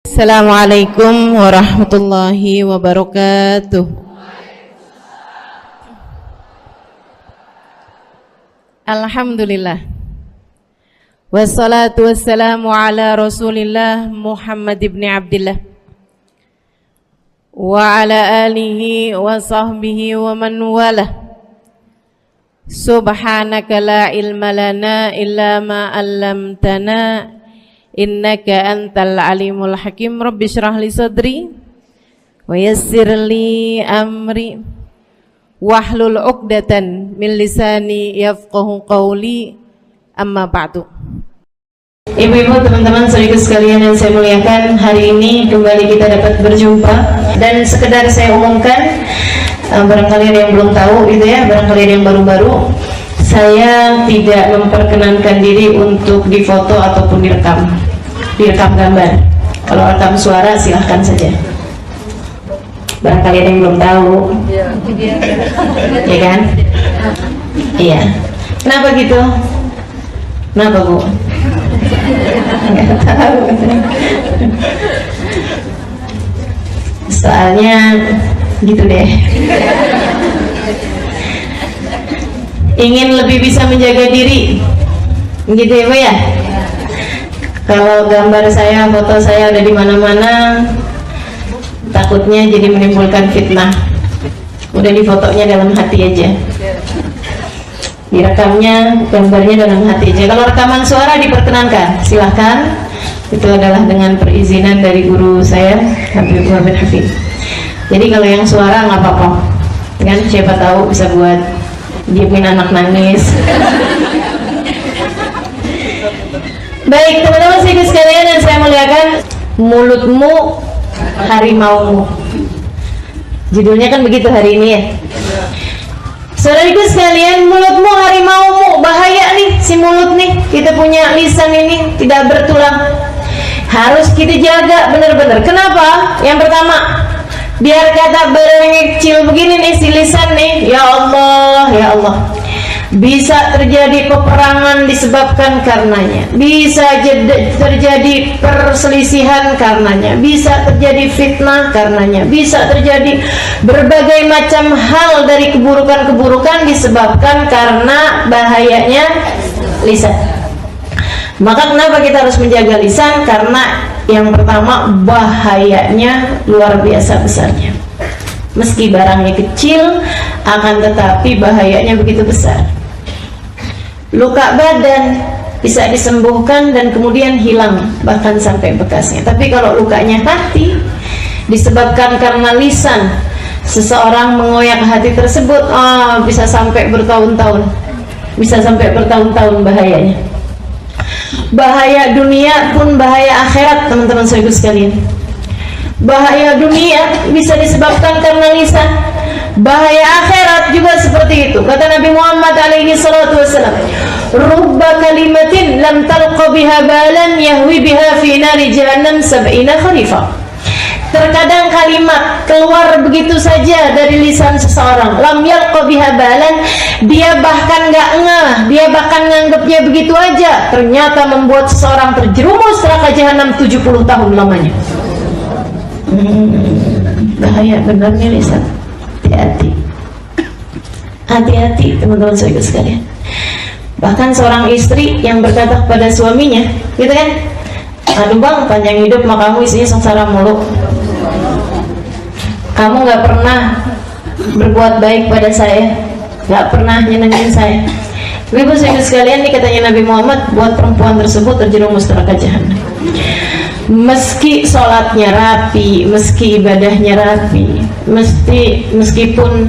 Assalamualaikum warahmatullahi wabarakatuh. Alhamdulillah. Wassalatu wassalamu ala Rasulillah Muhammad ibn Abdillah wa ala alihi wa sahbihi wa man walah. Subhanaka la ilma lana illa ma 'allamtana innaka antal alimul hakim. Rabbi syrah li sadri wa yassir li amri wahlul 'uqdatan min lisani yafqahu qawli, amma ba'du. Ibu-ibu, teman-teman saudara sekalian yang saya muliakan, hari ini kembali kita dapat berjumpa. Dan sekedar saya umumkan, barangkali ada yang belum tahu gitu ya, barangkali ada yang baru-baru, saya tidak memperkenankan diri untuk difoto ataupun direkam gambar. Kalau rekam suara silahkan saja. Barangkali ada yang belum tahu, ya kan? Iya. Kenapa gitu? Kenapa Bu? Nggak tahu. Soalnya gitu deh. Ingin lebih bisa menjaga diri, gitu ya Bu ya. Kalau gambar saya, foto saya udah di mana-mana, takutnya jadi menimbulkan fitnah. Udah di fotonya dalam hati aja, direkamnya gambarnya dalam hati aja. Kalau rekaman suara diperkenankan, silahkan. Itu adalah dengan perizinan dari guru saya, Habib Muhammad Hafiz. Jadi kalau yang suara nggak apa-apa, kan? Siapa tahu bisa buat diemin anak nangis. Baik teman-teman sekalian yang saya muliakan, mulutmu harimaumu. Judulnya kan begitu hari ini ya. Saudariku sekalian, mulutmu harimaumu. Bahaya nih si mulut nih. Kita punya lisan ini tidak bertulang. Harus kita jaga benar-benar. Kenapa? Yang pertama, biar kata berengecil begini nih si lisan nih. Ya Allah, ya Allah. Bisa terjadi peperangan disebabkan karenanya, bisa terjadi perselisihan karenanya, bisa terjadi fitnah karenanya, bisa terjadi berbagai macam hal dari keburukan-keburukan disebabkan karena bahayanya lisan. Maka kenapa kita harus menjaga lisan? Karena yang pertama, bahayanya luar biasa besarnya. Meski barangnya kecil, akan tetapi bahayanya begitu besar. Luka badan bisa disembuhkan dan kemudian hilang, bahkan sampai bekasnya. Tapi kalau lukanya hati, disebabkan karena lisan, seseorang mengoyak hati tersebut, bisa sampai bertahun-tahun. Bisa sampai bertahun-tahun bahayanya. Bahaya dunia pun bahaya akhirat, teman-teman saudara sekalian. Bahaya dunia bisa disebabkan karena lisan. Bahaya akhirat juga seperti itu. Kata Nabi Muhammad alaihi salatu wassalam, rubba kalimatin lam talqa biha balan yahwi biha fi nari jahannam sab'ina kharifah. Terkadang kalimat keluar begitu saja dari lisan seseorang, lam yalqa biha balan, dia bahkan nggak ngeh, dia bahkan nganggapnya begitu aja, ternyata membuat seseorang terjerumus neraka jahanam 70 tahun lamanya. Bahaya benarnya lisan. Hati-hati, hati-hati teman-teman saudara sekalian. Bahkan seorang istri yang berkata kepada suaminya, gitu kan, aduh bang, panjang hidup mah kamu isinya sengsara mulu, kamu nggak pernah berbuat baik pada saya, nggak pernah nyenengin saya. Ibu saudara sekalian, ini katanya Nabi Muhammad, buat perempuan tersebut terjerumus neraka jahanam. Meski sholatnya rapi, meski ibadahnya rapi, meskipun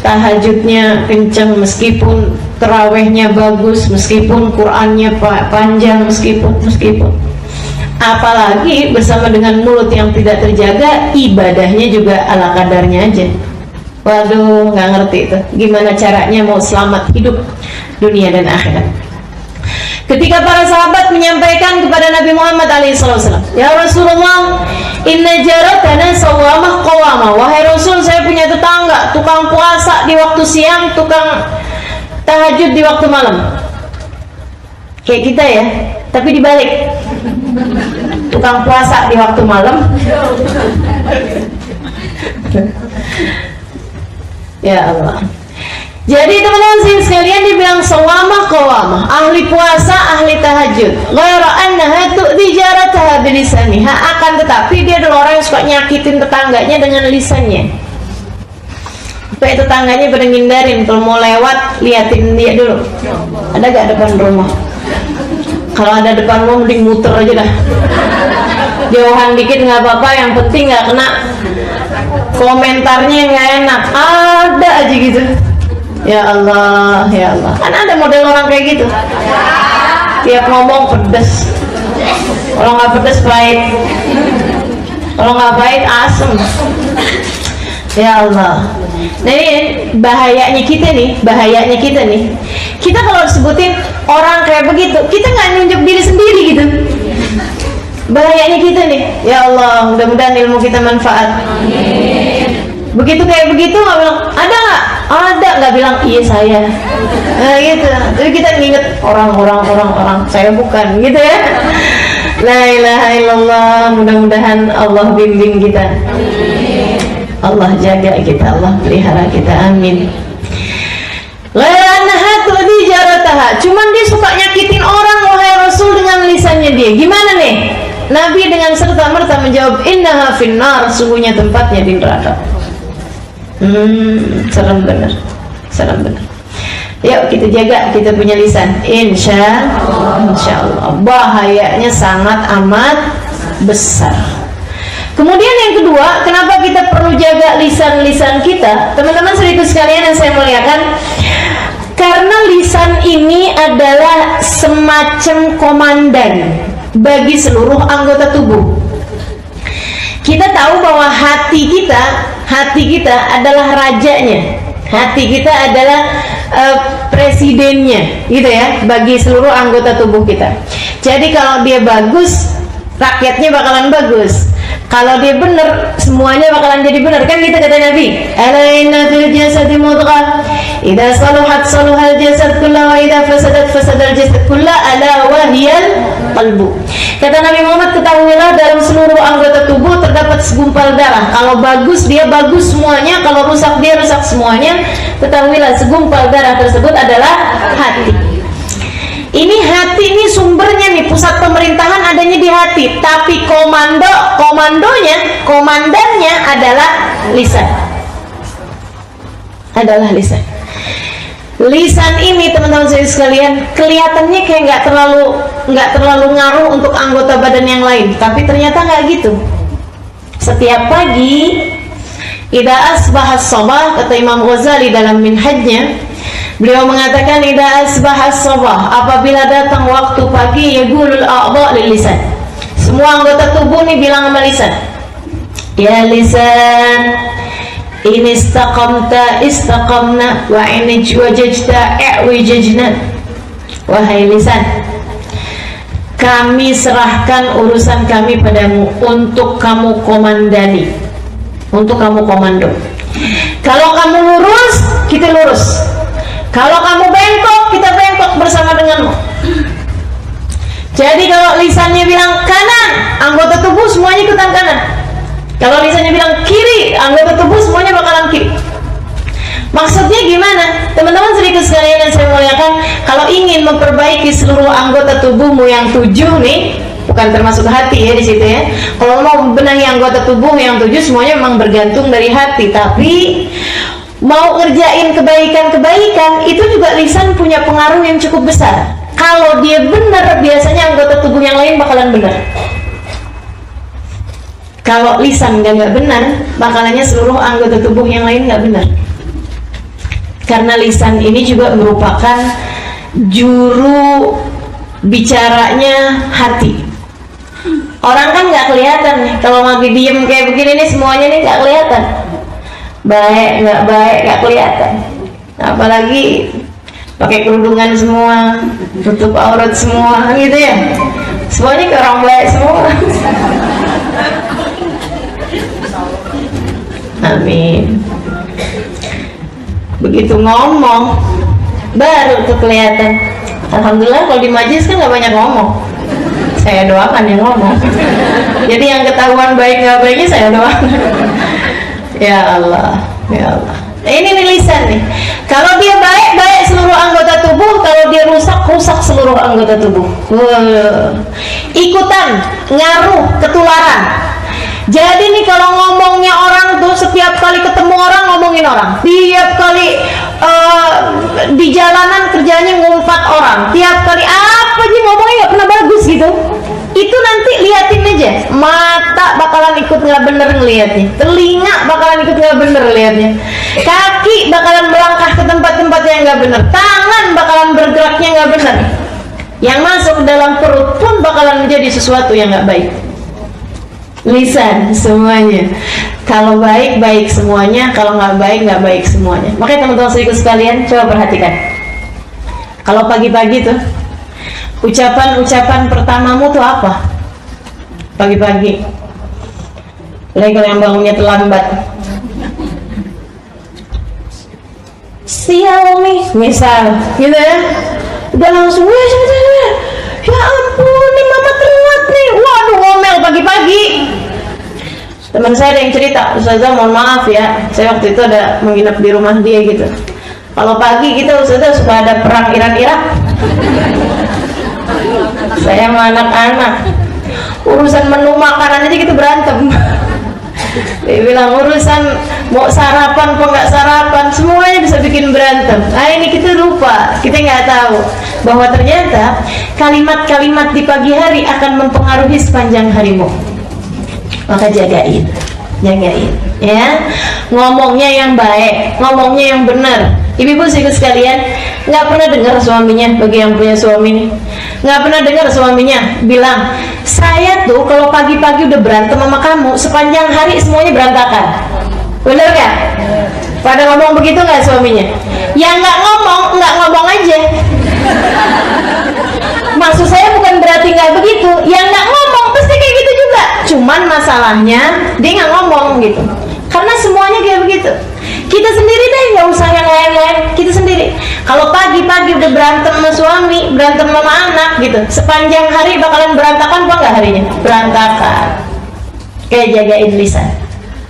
tahajudnya kencang, meskipun terawihnya bagus, meskipun Qur'annya panjang, meskipun apalagi bersama dengan mulut yang tidak terjaga, ibadahnya juga ala kadarnya aja. Waduh, nggak ngerti itu gimana caranya mau selamat hidup dunia dan akhirat. Ketika para sahabat menyampaikan kepada Nabi Muhammad SAW, ya Rasulullah, inna jaratana sawamah qawamah. Wahai Rasul, saya punya tetangga, tukang puasa di waktu siang, tukang tahajud di waktu malam. Kayak kita ya, tapi dibalik. tukang puasa di waktu malam. Ya Allah. Jadi teman-teman sekalian, dibilang sawama qawama, ahli puasa, ahli tahajud. Ghaira annaha tu'ti jarataha bilisaniha, akan tetapi dia adalah orang yang suka nyakitin tetangganya dengan lisannya. Supaya tetangganya pada ngindarin, kalau mau lewat liatin dia dulu. Ada gak depan rumah? Kalau ada depan rumah mending muter aja dah. Jauhan dikit nggak apa-apa, yang penting nggak kena komentarnya yang nggak enak. Ada aja gitu. Ya Allah, ya Allah. Kan ada model orang kayak gitu. Tiap ngomong pedes. Kalau nggak pedes pahit. Kalau nggak pahit asem. Ya Allah. Nah ini bahayanya kita nih. Kita kalau disebutin orang kayak begitu, kita nggak nunjuk diri sendiri gitu. Bahayanya kita nih. Ya Allah, mudah-mudahan ilmu kita manfaat. Begitu kayak begitu nggak bilang ada nggak? Ada, nggak bilang iya saya. Nah gitu. Jadi kita nginget orang, saya bukan gitu ya. La ilaha illallah. Mudah-mudahan Allah bimbing kita. Allah jaga kita, Allah pelihara kita, amin. Cuman dia suka nyakitin orang, wahai Rasul, dengan lisannya dia. Gimana nih? Nabi dengan serta-merta menjawab, innaha finnar, sungguhnya tempatnya di neraka. Serem benar. Yuk kita jaga, kita punya lisan. Insya Allah. Bahayanya sangat amat besar. Kemudian yang kedua, kenapa kita perlu jaga lisan-lisan kita? Teman-teman serius sekalian yang saya muliakan, karena lisan ini adalah semacam komandan bagi seluruh anggota tubuh. Kita tahu bahwa hati kita adalah rajanya, hati kita adalah presidennya, gitu ya, bagi seluruh anggota tubuh kita. Jadi kalau dia bagus, rakyatnya bakalan bagus. Kalau dia benar, semuanya bakalan jadi benar, kan gitu kata Nabi. Ala inna fil jasadi mudghah, idza saluhat saluhal jasad kullahu, wa idza fasadat fasadal jasad kullahu, ala wa hiyal qalbu. Kata Nabi Muhammad, ketahuilah dalam seluruh anggota tubuh terdapat segumpal darah. Kalau bagus dia bagus semuanya, kalau rusak dia rusak semuanya. Ketahuilah segumpal darah tersebut adalah hati. Ini hati, ini sumbernya nih, pusat pemerintahan adanya di hati. Tapi komandannya adalah lisan. Lisan ini teman-teman sekalian, kelihatannya kayak nggak terlalu ngaruh untuk anggota badan yang lain, tapi ternyata nggak gitu. Setiap pagi, idza asbaha as-sabah, kata Imam Ghazali dalam Minhajnya, beliau mengatakan idza asbaha as-sabah, apabila datang waktu pagi, yaqulul a'dha' lil lisan. Semua anggota tubuh nih bilang sama lisan, ya lisan, in istaqamta istaqamna, wa in wajajta i'wijajna. Wahai lisan, kami serahkan urusan kami padamu untuk kamu komandani, untuk kamu komando. Kalau kamu lurus, kita lurus. Kalau kamu bengkok, kita bengkok bersama denganmu. Jadi kalau lisannya bilang kanan, anggota tubuh semuanya ikutan kanan. Kalau lisannya bilang kiri, anggota tubuh semuanya bakalan kiri. Maksudnya gimana? Teman-teman sedikit sekalian yang saya muliakan, kalau ingin memperbaiki seluruh anggota tubuhmu yang 7 nih, bukan termasuk hati ya di situ ya. Kalau mau benahi anggota tubuh yang 7, semuanya memang bergantung dari hati. Tapi mau ngerjain kebaikan-kebaikan, itu juga lisan punya pengaruh yang cukup besar. Kalau dia benar, biasanya anggota tubuh yang lain bakalan benar. Kalau lisan nggak benar, bakalannya seluruh anggota tubuh yang lain nggak benar. Karena lisan ini juga merupakan juru bicaranya hati. Orang kan nggak kelihatan nih, kalau lagi diem kayak begini nih, semuanya nih nggak kelihatan. Baik nggak kelihatan. Apalagi pakai kerudungan semua, tutup aurat semua, gitu ya. Semuanya ke orang baik semua. Amin. Begitu ngomong, baru tuh kelihatan. Alhamdulillah kalau di majlis kan nggak banyak ngomong. saya doakan yang ngomong. Jadi yang ketahuan baik nggak baiknya saya doakan. Ya Allah, ya Allah. Ini nih lisan nih. Kalau dia baik, baik seluruh anggota tubuh. Kalau dia rusak, rusak seluruh anggota tubuh. Ikutan, ngaruh, ketularan. Jadi nih kalau ngomongnya orang tuh setiap kali ketemu orang ngomongin orang. Tiap kali di jalanan kerjanya ngumpat orang. Tiap kali apa aja ngomongnya nggak pernah bagus gitu. Itu nanti liatin aja, mata bakalan ikut nggak bener ngelihatnya, telinga bakalan ikut nggak bener lihatnya, kaki bakalan melangkah ke tempat-tempat yang nggak bener, tangan bakalan bergeraknya nggak bener, yang masuk ke dalam perut pun bakalan menjadi sesuatu yang nggak baik. Lisan semuanya, kalau baik baik semuanya, kalau nggak baik semuanya. Makanya teman-teman saudaraku sekalian, coba perhatikan, kalau pagi-pagi tuh ucapan-ucapan pertamamu tuh apa? Pagi-pagi. Lagi kalau yang bangunnya terlambat. Sial nih, misal, gitu ya. Udah langsung, ya ampun, nih mama telat nih. Waduh, ngomel pagi-pagi. Teman saya ada yang cerita, Ustazah mohon maaf ya, saya waktu itu ada menginap di rumah dia gitu. Kalau pagi kita Ustazah suka ada perang Iran-Irak. Saya sama anak-anak urusan menu makanan aja gitu berantem. Dia bilang urusan mau sarapan apa nggak sarapan semuanya bisa bikin berantem. Nah ini kita lupa, kita nggak tahu bahwa ternyata kalimat-kalimat di pagi hari akan mempengaruhi sepanjang harimu. Maka jagain ya, ngomongnya yang baik, ngomongnya yang benar. Ibu-ibu sekalian, nggak pernah dengar suaminya, bagi yang punya suami nih, nggak pernah dengar suaminya bilang, saya tuh kalau pagi-pagi udah berantem sama kamu, sepanjang hari semuanya berantakan. Bener gak? Pada ngomong begitu nggak suaminya? Yang nggak ngomong aja. Maksud saya bukan berarti nggak begitu, yang nggak ngomong pasti kayak gitu juga. Cuman masalahnya dia nggak ngomong gitu, karena semuanya kayak begitu. Kita sendiri deh, nggak usah yang lain-lain, kita sendiri. Kalau pagi-pagi udah berantem sama suami, berantem sama anak gitu, sepanjang hari bakalan berantakan apa nggak harinya? Berantakan. Kayak jagain lisan,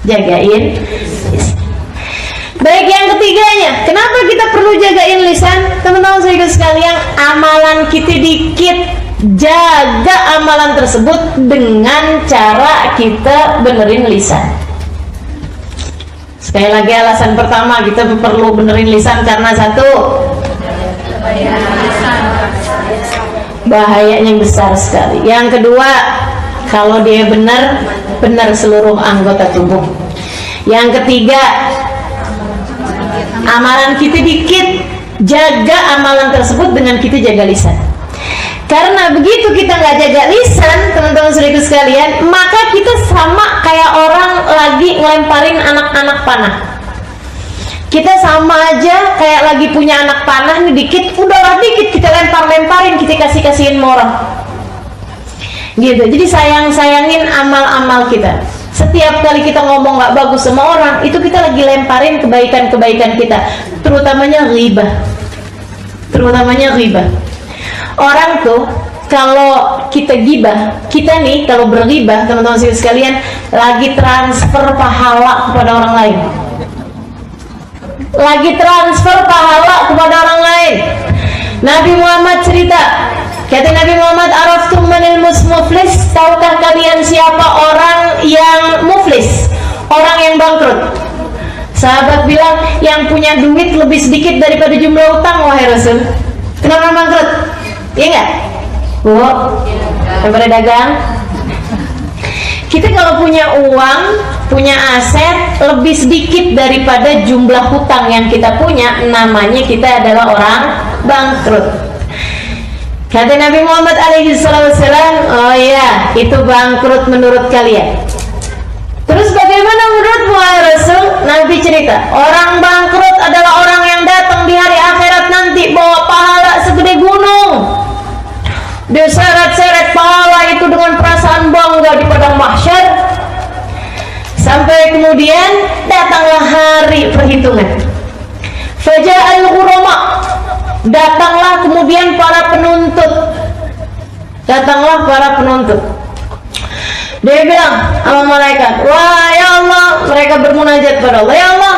jagain lisan. Baik, yang ketiganya, kenapa kita perlu jagain lisan? Teman-teman sekalian, amalan kita dikit, jaga amalan tersebut dengan cara kita benerin lisan. Sekali lagi alasan pertama kita perlu benerin lisan karena satu, bahayanya besar sekali. Yang kedua, kalau dia benar seluruh anggota tubuh. Yang ketiga, amalan kita dikit, jaga amalan tersebut dengan kita jaga lisan. Karena begitu kita nggak jaga lisan, teman-teman saudaraku sekalian, maka kita sama kayak orang lagi ngelemparin anak-anak panah. Kita sama aja kayak lagi punya anak panah nih, dikit, udahlah dikit kita lempar-lemparin, kita kasih-kasihin sama orang. Gitu. Jadi sayangin amal-amal kita. Setiap kali kita ngomong nggak bagus sama orang, itu kita lagi lemparin kebaikan-kebaikan kita, terutamanya ghibah. Orang tuh kalau kita gibah, kita nih kalau berghibah, teman-teman sekalian, lagi transfer pahala kepada orang lain. Nabi Muhammad cerita, kata Nabi Muhammad, araftum manil muflis, tahukah kalian siapa orang yang muflis, orang yang bangkrut? Sahabat bilang, yang punya duit lebih sedikit daripada jumlah utang, wahai Rasul. Kenapa bangkrut? Iya nggak? Bu, daripada dagang. Kita kalau punya uang, punya aset lebih sedikit daripada jumlah hutang yang kita punya, namanya kita adalah orang bangkrut. Kata Nabi Muhammad alaihissalam, oh iya, itu bangkrut menurut kalian. Terus bagaimana menurutmu ya Rasul? Nabi cerita, orang bangkrut adalah orang yang datang di hari akhirat nanti bawa pahala segede gunung. Dia seret-seret pahala itu dengan perasaan bangga di padang mahsyar. Sampai kemudian datanglah hari perhitungan. Faja'al ghurama, datanglah kemudian para penuntut. Datanglah para penuntut. Dia bilang sama malaikat, wah ya Allah, mereka bermunajat pada Allah, ya Allah,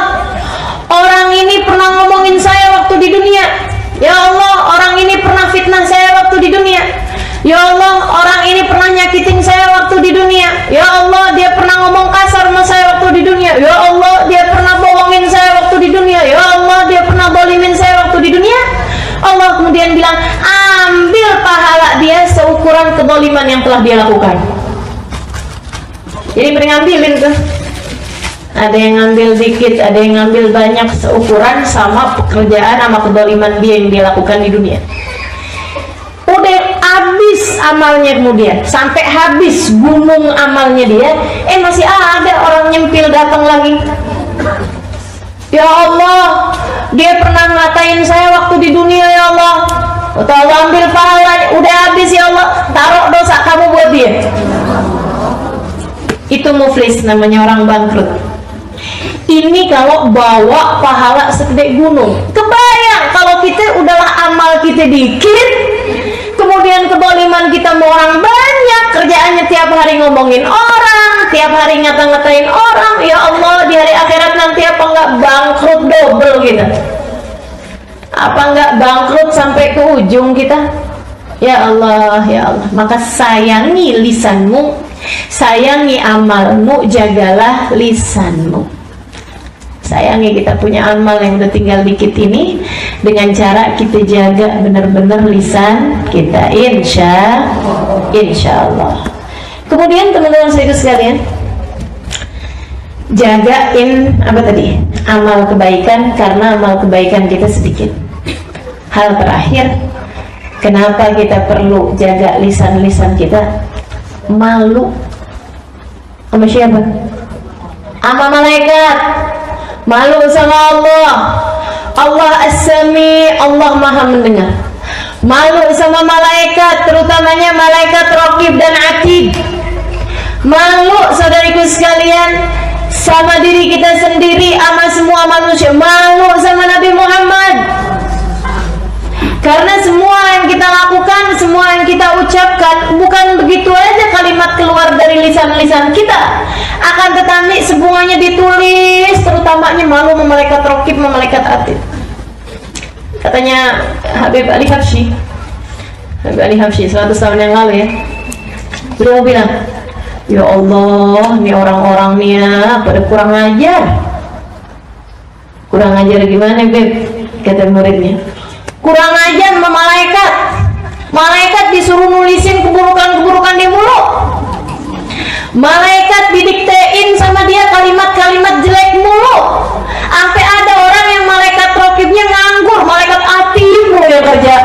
orang ini pernah ngomongin saya waktu di dunia. Ya Allah, orang ini pernah fitnah saya waktu di dunia. Ya Allah, orang ini pernah nyakitin saya waktu di dunia. Ya Allah, dia pernah ngomong kasar sama saya waktu di dunia. Ya Allah, dia pernah bohongin saya waktu di dunia. Ya Allah, dia pernah dolimin saya waktu di dunia. Allah kemudian bilang, ambil pahala dia seukuran kedoliman yang telah dia lakukan. Jadi ngambilin tuh. Ada yang ngambil dikit, ada yang ngambil banyak, seukuran sama pekerjaan sama kedoliman dia yang dia lakukan di dunia. Udah habis amalnya, kemudian sampai habis gunung amalnya dia, masih ada orang nyempil datang lagi. Ya Allah, dia pernah ngatain saya waktu di dunia, ya Allah. Allah ambil pahalanya, udah habis ya Allah, taruh dosa kamu buat dia. Itu muflis, namanya orang bangkrut. Ini kalau bawa pahala segede gunung. Kebayang kalau kita udahlah amal kita dikit, kemudian kedoliman kita mau orang banyak, kerjaannya tiap hari ngomongin orang, tiap hari ngata-ngatain orang. Ya Allah, di hari akhirat nanti apa enggak bangkrut double kita? Apa enggak bangkrut sampai ke ujung kita? Ya Allah, ya Allah. Maka sayangi lisanmu, sayangi amalmu, jagalah lisanmu. Sayangi kita punya amal yang udah tinggal dikit ini dengan cara kita jaga benar-benar lisan kita, insya Allah. Kemudian teman-teman saya sekalian, jagain apa tadi? Amal kebaikan, karena amal kebaikan kita sedikit. Hal terakhir, kenapa kita perlu jaga lisan-lisan kita? Malu sama siapa? Sama malaikat. Malu sama Allah. Allah As-Sami, Allah Maha mendengar. Malu sama malaikat, terutamanya malaikat Raqib dan Atid. Malu saudariku sekalian sama diri kita sendiri, sama semua manusia. Malu sama Nabi Muhammad. Karena semua yang kita lakukan, semua yang kita ucapkan, bukan begitu aja kalimat keluar dari lisan-lisan kita, akan tetapi semuanya ditulis, terutamanya malu sama malaikat Raqib, sama malaikat Atid. Katanya Habib Ali Habsyi 100 tahun yang lalu ya, beliau bilang, ya Allah, ini orang-orang nih ya pada kurang ajar. Kurang ajar gimana, Beb? Kata muridnya, kurang ajar sama malaikat. Malaikat disuruh nulisin keburukan-keburukan di mulut. Malaikat didiktein sama dia kalimat-kalimat jelek mulu. Sampai ada orang yang malaikat Raqibnya nganggur, malaikat Atid yang kerja.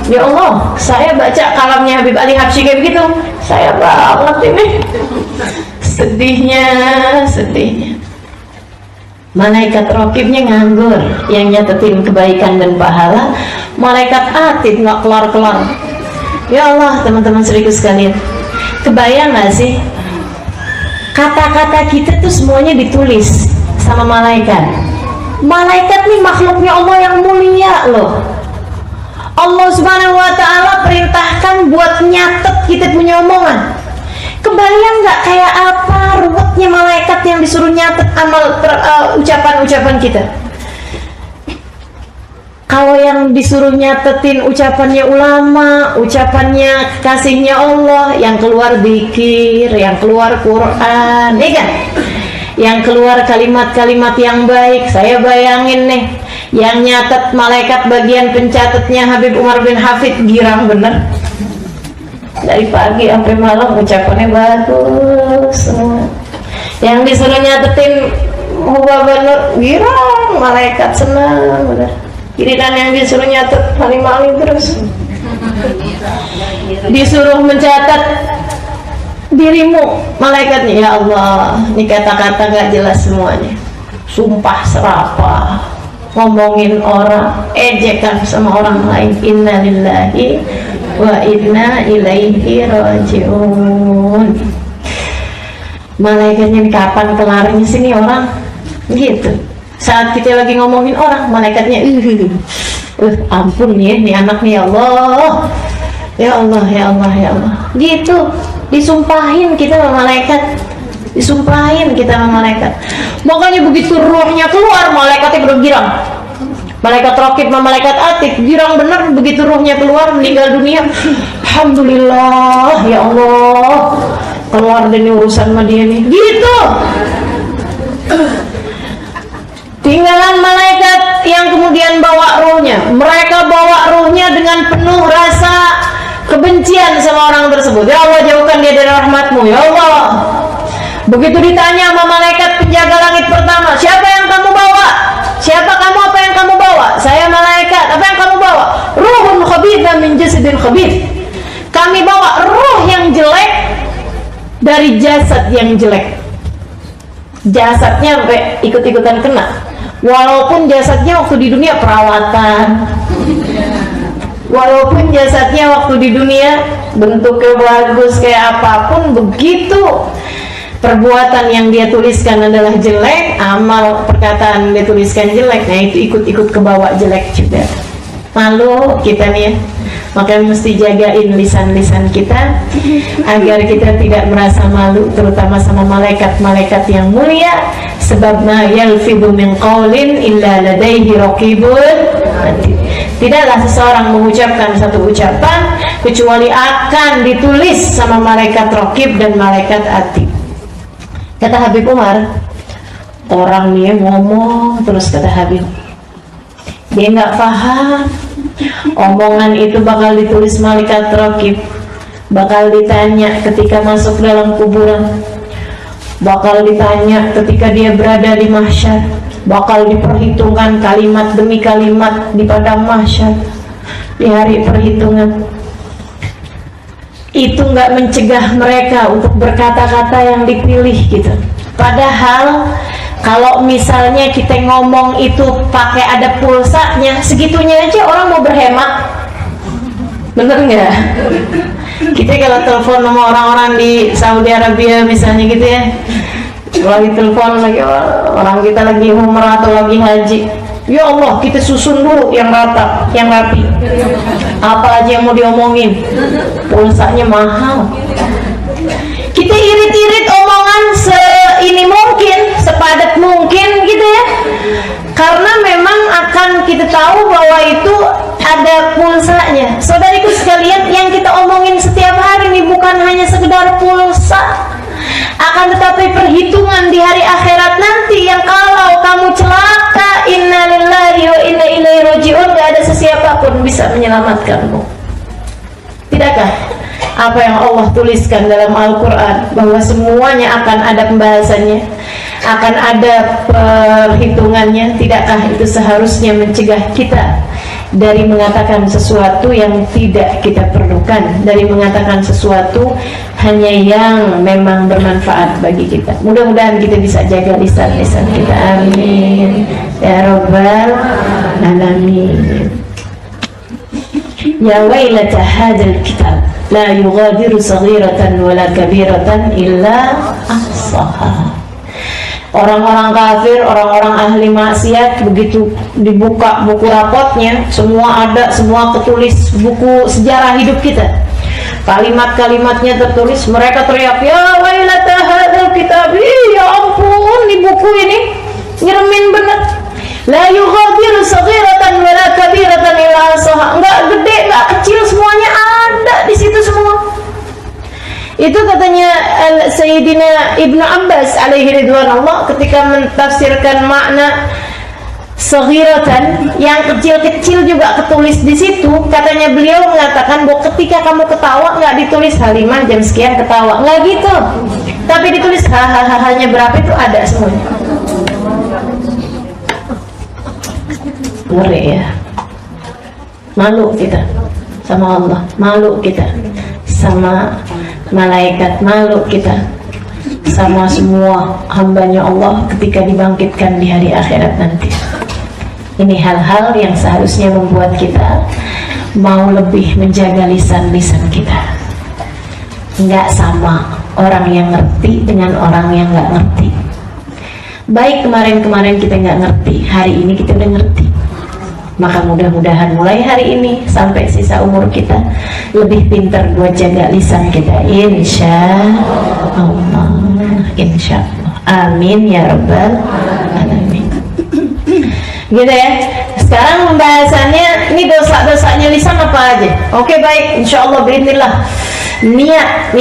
Ya Allah, saya baca kalamnya Habib Ali Habsyi kayak begitu, saya banget ini. Sedihnya. Malaikat Raqibnya nganggur, yang nyatetin kebaikan dan pahala. Malaikat Atid nggak kelar-kelar. Ya Allah, teman-teman saudaraku sekalian, kebayang nggak sih? Kata-kata kita tuh semuanya ditulis sama malaikat. Malaikat nih makhluknya Allah yang mulia loh. Allah Subhanahu wa Ta'ala perintahkan buat nyatet kita punya omongan. Kebayang nggak kayak apa ruwetnya malaikat yang disuruh nyatet amal ucapan-ucapan kita? Kalau yang disuruh nyatetin ucapannya ulama, ucapannya kasihnya Allah, yang keluar zikir, yang keluar Quran, ya kan? Yang keluar kalimat-kalimat yang baik. Saya bayangin nih, yang nyatet malaikat bagian pencatatnya Habib Umar bin Hafid, girang bener. Dari pagi sampai malam ucapannya bagus semua. Yang disuruh nyatetin Huba Banur, girang, malaikat senang bener. Giliran yang disuruh nyatet maling-maling terus. Disuruh mencatat dirimu, malaikatnya, ya Allah, ini kata-kata gak jelas semuanya, sumpah serapah, ngomongin orang, ejekan sama orang lain. Inna lillahi wa inna ilaihi rajiun. Malaikatnya ini kapan kelarnya sini orang gitu. Saat kita lagi ngomongin orang, malaikatnya ampun nih, nih anak nih, ya Allah, Ya Allah, ya Allah, ya Allah. Gitu, disumpahin kita sama malaikat. Disumpahin kita sama malaikat. Makanya begitu ruhnya keluar, malaikatnya bergirang. Malaikat Raqib sama malaikat Atid girang bener begitu ruhnya keluar meninggal dunia. Alhamdulillah, ya Allah. Keluar dari urusan sama dia nih. Gitu. Tinggalan malaikat yang kemudian bawa ruhnya. Mereka bawa ruhnya dengan penuh rasa kebencian sama orang tersebut. Ya Allah, jauhkan dia dari rahmat-Mu, ya Allah. Begitu ditanya sama malaikat penjaga langit pertama, siapa yang kamu bawa? Siapa kamu, apa yang kamu bawa? Saya malaikat, apa yang kamu bawa? Ruhun khabitha min jasadin khabith. Kami bawa ruh yang jelek dari jasad yang jelek. Jasadnya sampai ikut-ikutan kena. Walaupun jasadnya waktu di dunia perawatan, walaupun jasadnya waktu di dunia bentuknya bagus kayak apapun, begitu perbuatan yang dia tuliskan adalah jelek, amal perkataan dia tuliskan jelek, nah itu ikut-ikut kebawa jelek juga. Malu kita nih ya. Makanya mesti jagain lisan-lisan kita agar kita tidak merasa malu, terutama sama malaikat-malaikat yang mulia. Sebab ma yalfidhu min qawlin illa ladaihi raqibun atid. Tidaklah seseorang mengucapkan satu ucapan kecuali akan ditulis sama malaikat Raqib dan malaikat Atid. Kata Habib Umar, orang nih ngomong terus, kata Habib, dia nggak paham omongan itu bakal ditulis malaikat Raqib, bakal ditanya ketika masuk dalam kuburan, bakal ditanya ketika dia berada di mahsyar, bakal diperhitungkan kalimat demi kalimat di padang mahsyar di hari perhitungan. Itu nggak mencegah mereka untuk berkata-kata yang dipilih gitu. Padahal kalau misalnya kita ngomong itu pakai ada pulsanya, segitunya aja orang mau berhemat, bener nggak? Kita kalau telepon sama orang-orang di Saudi Arabia misalnya gitu ya, lagi telepon lagi orang kita lagi umrah atau lagi haji, ya Allah kita susun dulu yang rata, yang rapi, apa aja yang mau diomongin, pulsanya mahal. Kita irit-irit omongan seini mungkin, sepadat mungkin gitu ya, karena memang akan kita tahu bahwa itu ada pulsanya. Saudariku sekalian, yang kita omongin setiap hari ini bukan hanya sekedar pulsa, akan tetapi perhitungan di hari akhirat nanti yang kalau kamu celaka, innalillahi wa inna ilaihi raji'un, gak ada sesiapa pun bisa menyelamatkanmu. Tidakkah apa yang Allah tuliskan dalam Al-Quran bahwa semuanya akan ada pembahasannya, akan ada perhitungannya? Tidakkah itu seharusnya mencegah kita dari mengatakan sesuatu yang tidak kita perlukan, dari mengatakan sesuatu hanya yang memang bermanfaat bagi kita? Mudah-mudahan kita bisa jaga lisan-lisan kita. Amin ya Rabbal Alamin. Ya wailata hadzal kitab la yughadiru saghiratan wala kabiratan illa ahsaha. Orang-orang kafir, orang-orang ahli maksiat, begitu dibuka buku rapotnya, semua ada, semua ketulis, buku sejarah hidup kita, kalimat-kalimatnya tertulis. Mereka teriak, ya wailata hadzal kitab, ya ampun, di buku ini nyeremin bener. La yughadiru saghiratan wala kabiratan illa ahsaha. Enggak gede, enggak kecil, semuanya ada di situ semua. Itu katanya Sayyidina Ibnu Abbas alaihi ridwanullah ketika mentafsirkan makna saghiratan, yang kecil-kecil juga ketulis di situ. Katanya beliau mengatakan bahwa ketika kamu ketawa nggak ditulis Halimah jam sekian ketawa, nggak gitu, tapi ditulis hahaha berapa, itu ada semuanya. Ngeri ya. Malu kita sama Allah, malu kita sama malaikat, malu kita sama semua hambanya Allah ketika dibangkitkan di hari akhirat nanti. Ini hal-hal yang seharusnya membuat kita mau lebih menjaga lisan-lisan kita. Nggak sama orang yang ngerti dengan orang yang nggak ngerti. Baik kemarin-kemarin kita nggak ngerti, hari ini kita udah ngerti. Maka mudah-mudahan mulai hari ini sampai sisa umur kita lebih pintar buat jaga lisan kita, insya Allah. Insya Allah, amin ya rabbal alamin. Gitu ya. Sekarang pembahasannya ini dosa-dosanya lisan apa aja. Oke, baik, insya Allah bismillah. Niat.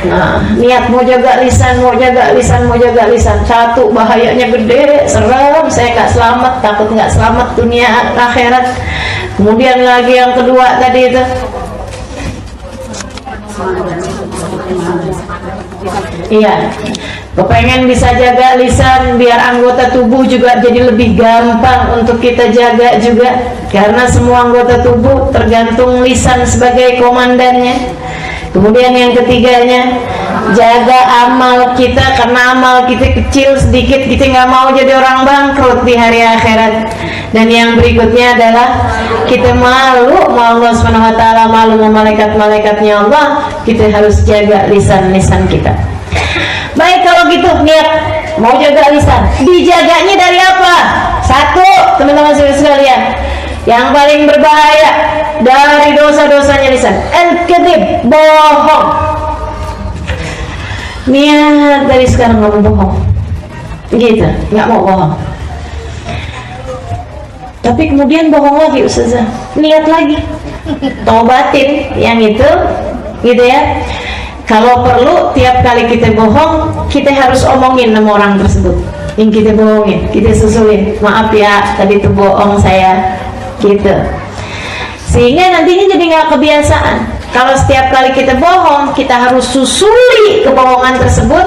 Nah, niat mau jaga lisan, mau jaga lisan. Satu, bahayanya gede, serem, saya nggak selamat, takut nggak selamat dunia akhirat. Kemudian lagi yang kedua tadi itu, iya, kepengen bisa jaga lisan biar anggota tubuh juga jadi lebih gampang untuk kita jaga juga, karena semua anggota tubuh tergantung lisan sebagai komandannya. Kemudian yang ketiganya, jaga amal kita, karena amal kita kecil sedikit, kita nggak mau jadi orang bangkrut di hari akhirat. Dan yang berikutnya adalah kita malu sama Allah Subhanahu wa taala, malu sama malaikat-malaikatnya Allah, kita harus jaga lisan-lisan kita. Baik, kalau gitu niat mau jaga lisan, dijaganya dari apa? Satu, teman-teman sekalian, yang paling berbahaya dari dosa-dosanya lisan, al-kadzib, bohong. Niat dari sekarang nggak mau bohong, gitu, nggak mau bohong. Tapi kemudian bohong lagi, Ustazah, niat lagi, taubatin yang itu, gitu ya. Kalau perlu tiap kali kita bohong, kita harus omongin sama orang tersebut yang kita bohongin, kita susulin, maaf ya, tadi itu bohong saya, gitu. Sehingga nantinya jadi nggak kebiasaan. Kalau setiap kali kita bohong, kita harus susuli kebohongan tersebut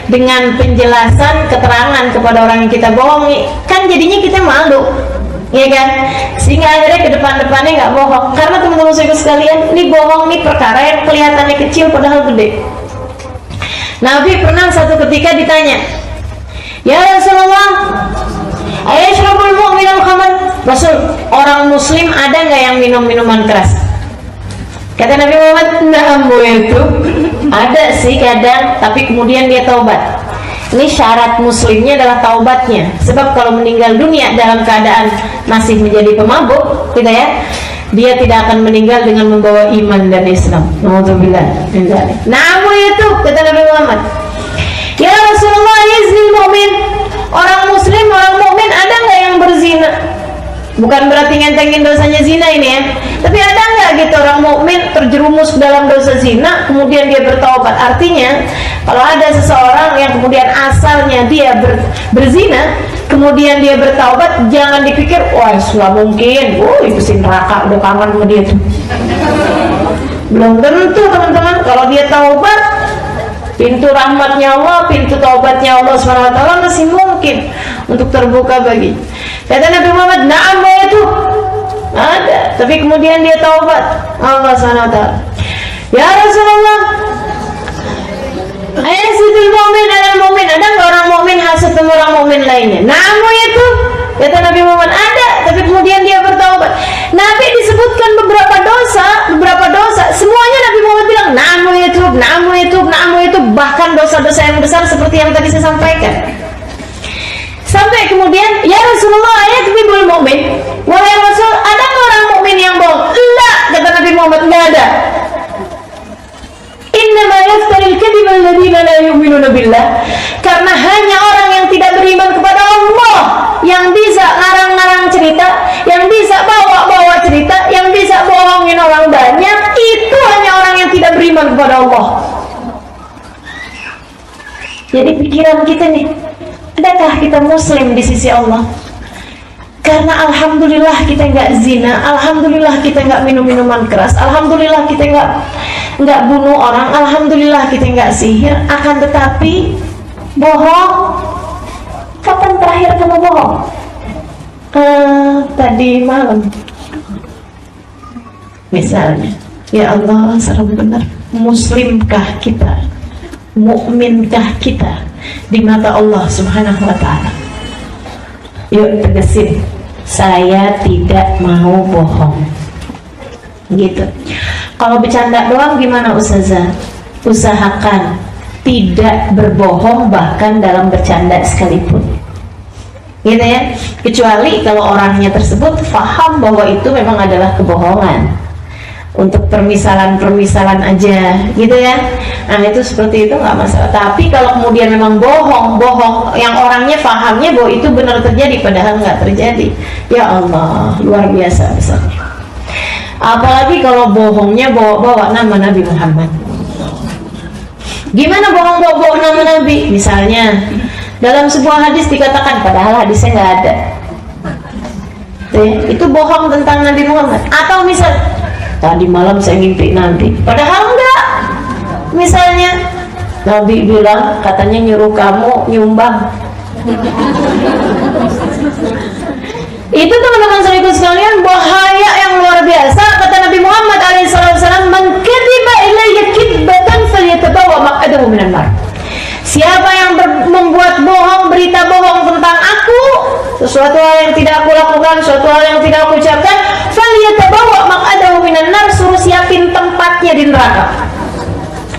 dengan penjelasan, keterangan kepada orang yang kita bohongi. Kan jadinya kita malu, ya kan? Sehingga akhirnya ke depan-depannya nggak bohong. Karena teman-teman saya sekalian, ini bohong nih perkara yang kelihatannya kecil padahal gede. Nabi pernah satu ketika ditanya, ya Rasulullah, ayashrabul mu'min al-khamar? Rasul, orang muslim ada nggak yang minum minuman keras? Kata Nabi Muhammad, na'am itu ada sih kadang, tapi kemudian dia taubat. Ini syarat muslimnya adalah taubatnya. Sebab kalau meninggal dunia dalam keadaan masih menjadi pemabuk, tidak ya, dia tidak akan meninggal dengan membawa iman dan Islam. Alhamdulillah. Namun itu kata Nabi Muhammad, ya Rasulullah, yaznil mu'min, orang muslim, orang mukmin ada nggak yang berzina? Bukan berarti ngentengin dosanya zina ini ya, tapi ada nggak gitu orang mukmin terjerumus dalam dosa zina kemudian dia bertaubat? Artinya kalau ada seseorang yang kemudian asalnya dia berzina kemudian dia bertaubat, jangan dipikir wah sudah mungkin, itu si neraka udah kangen sama dia tuh. Belum tentu teman-teman. Kalau dia taubat, pintu rahmatnya Allah, pintu taubatnya Allah SWT masih mungkin untuk terbuka bagi. Kata Nabi Muhammad, na'am itu ada, tapi kemudian dia taubat Allah SWT. Ya Rasulullah, ayasidul mu'min alal mu'min, ada nggak orang mu'min hasad sama orang mu'min lainnya? Na'am itu, kata Nabi Muhammad, ada, tapi kemudian dia bertaubat. Nabi disebutkan beberapa dosa, semuanya Nabi Muhammad bilang na'am itu, bahkan dosa-dosa yang besar seperti yang tadi saya sampaikan. Sampai kemudian, ya Rasulullah, ayakdzibul mu'min, wahai Rasul, ada nggak orang mukmin yang bohong? Enggak, kata Nabi Muhammad, enggak ada. Innama yaftaril kadhiba alladziina la yu'minuuna billah, karena hanya orang yang tidak beriman kepada Allah yang bisa ngarang-ngarang cerita, yang bisa bawa-bawa cerita, yang bisa bohongin orang banyak, itu hanya orang yang tidak beriman kepada Allah. Jadi pikiran kita nih, adakah kita muslim di sisi Allah? Karena alhamdulillah kita nggak zina, alhamdulillah kita nggak minum minuman keras, alhamdulillah kita nggak bunuh orang, alhamdulillah kita nggak sihir. Akan tetapi bohong, kapan terakhir kamu bohong? Tadi malam misalnya. Ya Allah, serem benar. Muslimkah kita? Mukminkah kita di mata Allah Subhanahu wa ta'ala? Yuk tegesin, saya tidak mau bohong, gitu. Kalau bercanda doang gimana Ustazah? Usahakan tidak berbohong bahkan dalam bercanda sekalipun. gitu ya, kecuali kalau orangnya tersebut paham bahwa itu memang adalah kebohongan untuk permisalan aja gitu ya. Nah itu seperti itu nggak masalah. Tapi kalau kemudian memang bohong yang orangnya pahamnya bahwa itu benar terjadi padahal nggak terjadi, ya Allah, luar biasa besarnya. Apalagi kalau bohongnya bawa nama Nabi Muhammad. Gimana bohong bawa nama Nabi? Misalnya dalam sebuah hadis dikatakan padahal hadisnya nggak ada, itu bohong tentang Nabi Muhammad. Atau misal tadi malam saya ngimpi Nabi, padahal enggak. Misalnya Nabi bilang katanya nyuruh kamu nyumbang. Itu teman-teman saudaraku sekalian bahaya yang luar biasa. Kata Nabi Muhammad SAW, "Man kadziba ilayya kidbatan falyatabawa maq'adahu minan nar." Siapa yang membuat bohong, berita bohong tentang aku, sesuatu hal yang tidak aku lakukan, sesuatu hal yang tidak aku ucapkan, falyatabawa maq'adahu minan nar, suruh siapin tempatnya di neraka.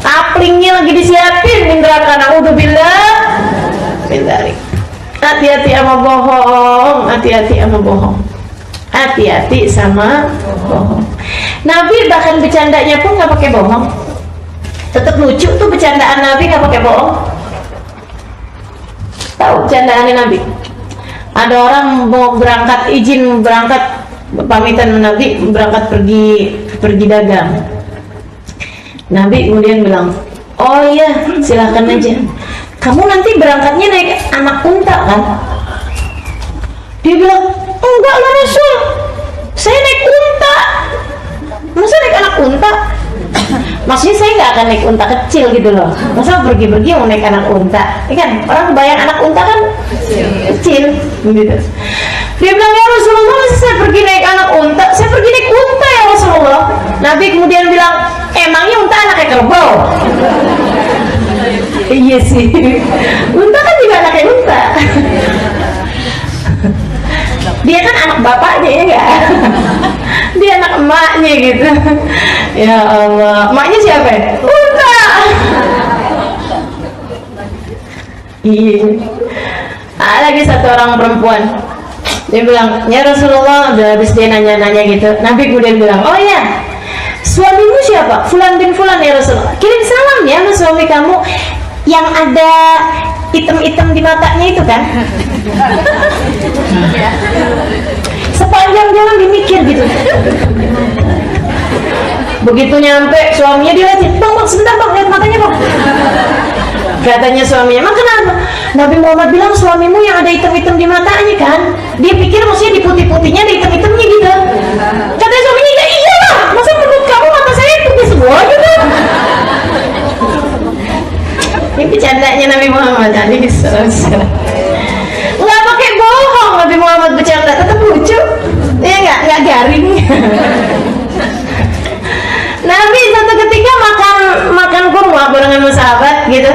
Taplingnya lagi disiapin di neraka. Naudzubillah min dzalik. Hati-hati sama bohong, hati-hati sama bohong, hati-hati sama bohong. Nabi bahkan bercandanya pun nggak pakai bohong, tetap lucu tuh bercandaan Nabi, nggak pakai bohong. Tahu bercandaannya Nabi? Ada orang mau berangkat, izin berangkat, pamitan Nabi berangkat pergi dagang. Nabi kemudian bilang, "Oh iya, silahkan aja. Kamu nanti berangkatnya naik anak unta kan?" Dia bilang, "Enggak lah Rasul, saya naik unta." "Masa naik anak unta?" Maksudnya saya nggak akan naik unta kecil gitu loh. Masa pergi-pergi mau naik anak unta? Ya kan orang kebayang anak unta kan kecil gitu. Dia bilang, "Ya Rasulullah, masa saya pergi naik anak unta? Saya pergi naik unta ya Rasulullah." Nabi kemudian bilang, "Emangnya unta anaknya kerbau?" Iya sih, unta kan juga anaknya unta. Dia kan anak bapaknya ya enggak? Dia anak emaknya gitu. Ya Allah, emaknya siapa? Unta. Iya. Lagi satu orang perempuan, dia bilang, "Ya Rasulullah," udah habis dia nanya-nanya gitu. Nabi kemudian bilang, "Oh ya, suamimu siapa? Fulan bin Fulan ya Rasulullah. Kirim salam ya sama suami kamu yang ada item-item di matanya itu kan." Sepanjang jalan dimikir gitu. Begitu nyampe suaminya dilihatin, "Bang, sebentar bang, lihat matanya bang." Katanya suaminya, "Emang kenapa?" "Nabi Muhammad bilang suamimu yang ada item-item di matanya kan." Dia pikir maksudnya di putih-putihnya ada item-itemnya gitu. Katanya suaminya, "Ya iyalah, masa menurut kamu mata saya putih semua gitu?" Ini bercandanya Nabi Muhammad tadi. Nggak pakai bohong Nabi Muhammad bercanda, tetap lucu. Ya nggak garing. Nabi satu ketika makan kurma barengan sama sahabat gitu.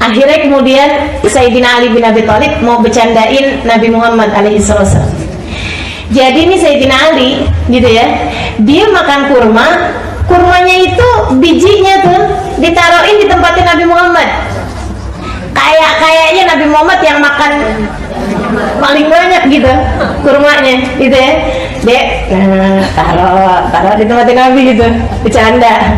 Akhirnya kemudian Sayyidina Ali bin Abi Thalib mau bercandain Nabi Muhammad alaihissalam. Jadi ini Sayyidina Ali gitu ya, dia makan kurmanya itu bijinya tuh ditaruhin di tempatnya Nabi Muhammad. Kayaknya Nabi Muhammad yang makan paling banyak gitu kurmanya gitu ya. Dek, taruh di tempatnya Nabi gitu, bercanda.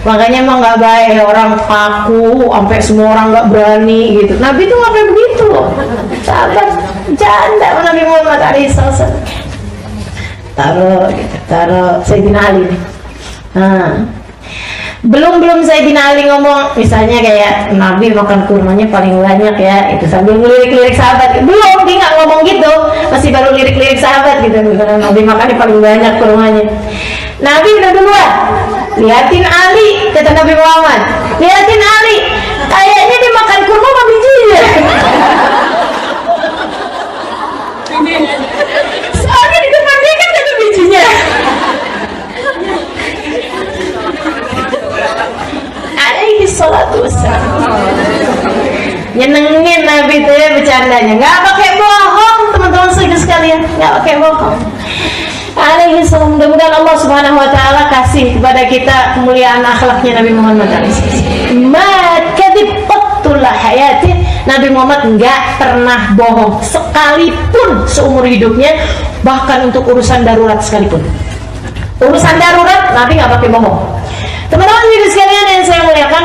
Makanya emang nggak baik, orang kaku sampai semua orang nggak berani gitu. Nabi tuh nggak kayak begitu loh, sahabat bercanda sama Nabi Muhammad alaihissalam. Taruh Sayyidina Ali nih. Nah, belum Sayyidina Ali ngomong, misalnya kayak Nabi makan kurmanya paling banyak ya, itu sambil ngelirik-lirik sahabat. Belum, dia nggak ngomong gitu, masih baru lirik-lirik sahabat gitu. Nabi makannya paling banyak kurmanya. Nabi udah duluan, liatin Ali, kata Nabi Muhammad, liatin Ali, kayaknya dia makan kurma sama bijinya. Soalnya di depan dia kan ada bijinya. Alaihi salatu wassalam. Nyenengin Nabi itu ya bercandanya, nggak pakai bohong teman-teman sekalian, nggak pakai bohong. Alaihi salam. Mudah-mudahan Allah Subhanahu wa taala kasih kepada kita kemuliaan akhlaknya Nabi Muhammad alaihi salam. Ma kadib qattul hayati Nabi Muhammad nggak pernah bohong sekalipun seumur hidupnya, bahkan untuk urusan darurat sekalipun. Urusan darurat Nabi nggak pakai bohong. Teman-teman jadi sekalian yang saya muliakan,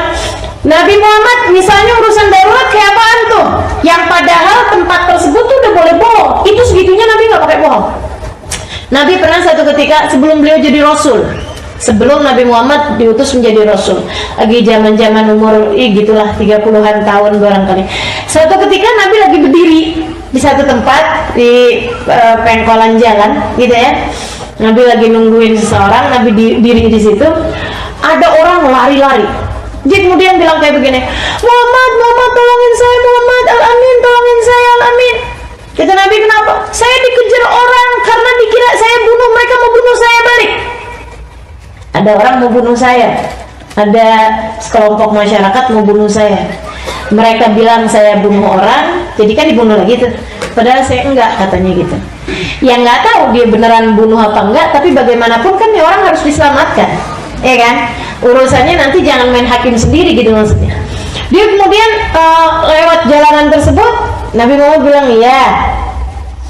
Nabi Muhammad misalnya urusan darurat kayak apaan tuh, yang padahal tempat tersebut tuh udah boleh bohong, itu segitunya Nabi nggak pakai bohong. Nabi pernah satu ketika sebelum beliau jadi Rasul, sebelum Nabi Muhammad diutus menjadi Rasul, lagi zaman-zaman umur gitulah 30-an tahun barangkali. Suatu ketika Nabi lagi berdiri di satu tempat di pengkolan jalan gitu ya. Nabi lagi nungguin seseorang, Nabi diri di situ. Ada orang lari-lari. Dia kemudian bilang kayak begini, Muhammad, Muhammad tolongin saya, Muhammad, Al-Amin tolongin saya, Al-Amin. Kata Nabi, kenapa? Saya dikejar orang karena dikira saya bunuh, mereka mau bunuh saya balik. Ada orang mau bunuh saya, ada sekelompok masyarakat mau bunuh saya. Mereka bilang saya bunuh orang, jadi kan dibunuh lagi tuh. Padahal saya enggak, katanya gitu. Yang nggak tahu dia beneran bunuh apa enggak, tapi bagaimanapun kan orang harus diselamatkan, ya kan? Urusannya nanti jangan main hakim sendiri gitu maksudnya. Dia kemudian lewat jalanan tersebut, Nabi Muhammad bilang, iya,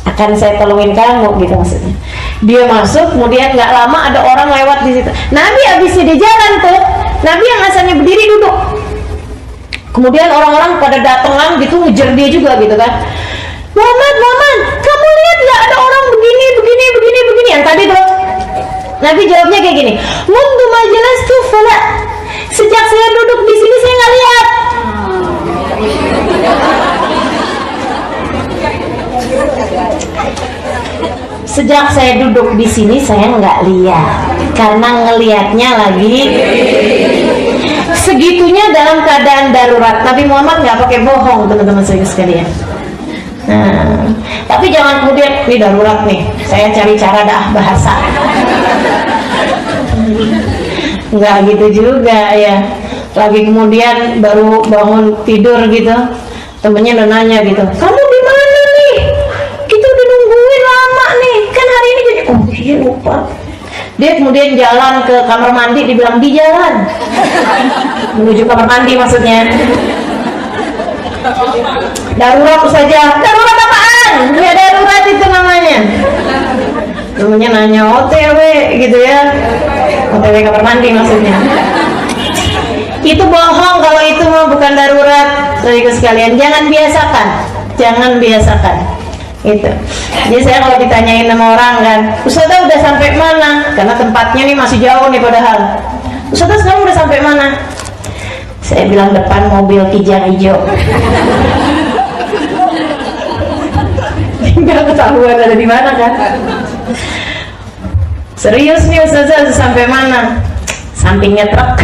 akan saya tolongin kamu gitu maksudnya. Dia masuk, kemudian nggak lama ada orang lewat di situ. Nabi abisnya di jalan tuh, Nabi yang asalnya berdiri duduk. Kemudian orang-orang pada datang gitu ngejar dia juga gitu kan. Muhammad, Muhammad, kamu lihat nggak ada orang begini yang tadi tuh? Nabi jawabnya kayak gini, mundu majelis tuh fala. Sejak saya duduk di sini saya nggak lihat. Sejak saya duduk di sini saya nggak lihat, karena ngelihatnya lagi. Segitunya dalam keadaan darurat. Nabi Muhammad nggak pakai bohong, teman-teman saya sekalian. Nah, tapi jangan kemudian ini darurat nih, saya cari cara dah bahasa. Nggak gitu juga ya. Lagi kemudian baru bangun tidur gitu, temennya udah nanya gitu, kamu di mana nih? Kita udah nungguin lama nih, kan hari ini jadi oh iya lupa. Dia kemudian jalan ke kamar mandi, dibilang di jalan menuju kamar mandi maksudnya. Darurat saja, darurat apaan? Ya darurat itu namanya. Namanya nanya OTW gitu ya, OTW kamar mandi maksudnya. Itu bohong kalau itu mah bukan darurat. Saudara sekalian, jangan biasakan gitu. Jadi saya kalau ditanyain sama orang kan, Ustazah udah sampai mana? Karena tempatnya nih masih jauh nih padahal. Ustazah sekarang udah sampai mana? Saya bilang depan mobil kijang hijau. Nggak ketahuan ada di mana kan? Serius nih Ustazah sampai mana? Sampingnya truk.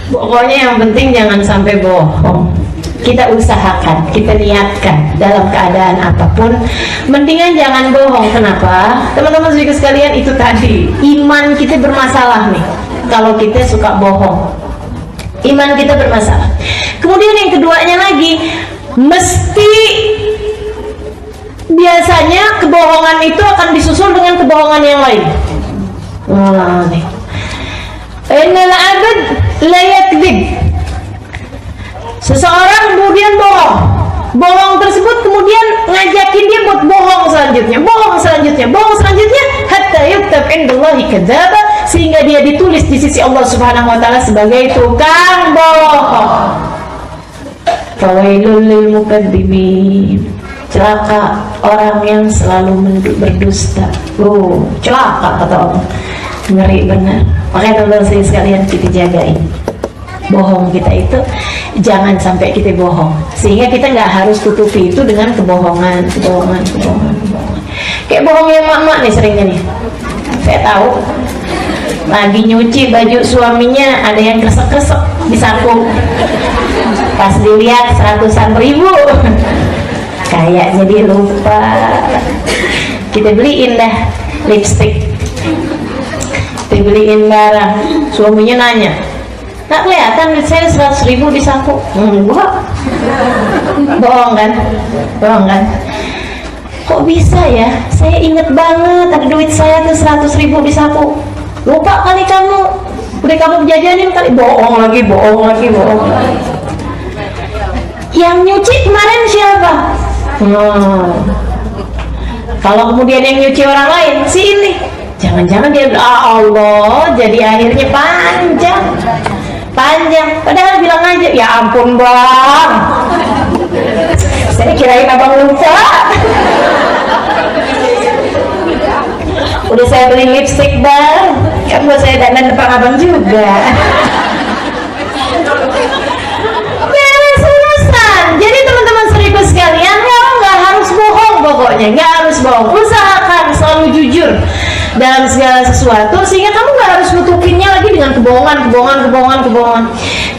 Pokoknya yang penting jangan sampai bohong. Kita usahakan, kita niatkan dalam keadaan apapun, mendingan jangan bohong. Kenapa? Teman-teman sekalian, itu tadi iman kita bermasalah nih kalau kita suka bohong. Iman kita bermasalah. Kemudian yang keduanya lagi, mesti biasanya kebohongan itu akan disusul dengan kebohongan yang lain. Nih. Innal abad la yakdzib. Seseorang kemudian bohong tersebut kemudian ngajakin dia buat bohong selanjutnya hatta yuktab indallahi kadzdzaba, sehingga dia ditulis di sisi Allah Subhanahu wa taala sebagai tukang bohong. Fawailul lil mukadzimin. Celaka orang yang selalu berdusta. Celaka kata Allah. Ngeri benar. Makanya teman-teman sekalian, kita jagain bohong kita itu, jangan sampai kita bohong, sehingga kita nggak harus tutupi itu dengan kebohongan. Kayak bohongnya mak-mak nih seringnya nih. Saya tahu lagi nyuci baju suaminya ada yang kresek-kresek di saku, pas dilihat 100-an ribu, kayaknya dia lupa. Kita beliin dah lipstick, kita beliin barang, suaminya nanya, nggak kelihatan saya 100.000 di saku. Enggak. Bohong kan? Kok bisa ya? Saya inget banget ada duit saya tuh 100.000 di saku. Lupa kali kamu. Udah kamu jajanin kali, bohong lagi. Yang nyuci kemarin siapa? Kalau kemudian yang nyuci orang lain, si ini, jangan-jangan dia Allah, jadi akhirnya panjang. Padahal bilang aja, ya ampun bang, saya kirain abang lupa. Udah saya beli lipstick bang, kan buat saya dandan depan abang juga. Beres urusan. Jadi teman-teman seribu sekalian, kamu nggak harus bohong, pokoknya nggak harus bohong. Usahakan selalu jujur dalam segala sesuatu, sehingga kamu nggak harus nutupinnya lagi dengan kebohongan.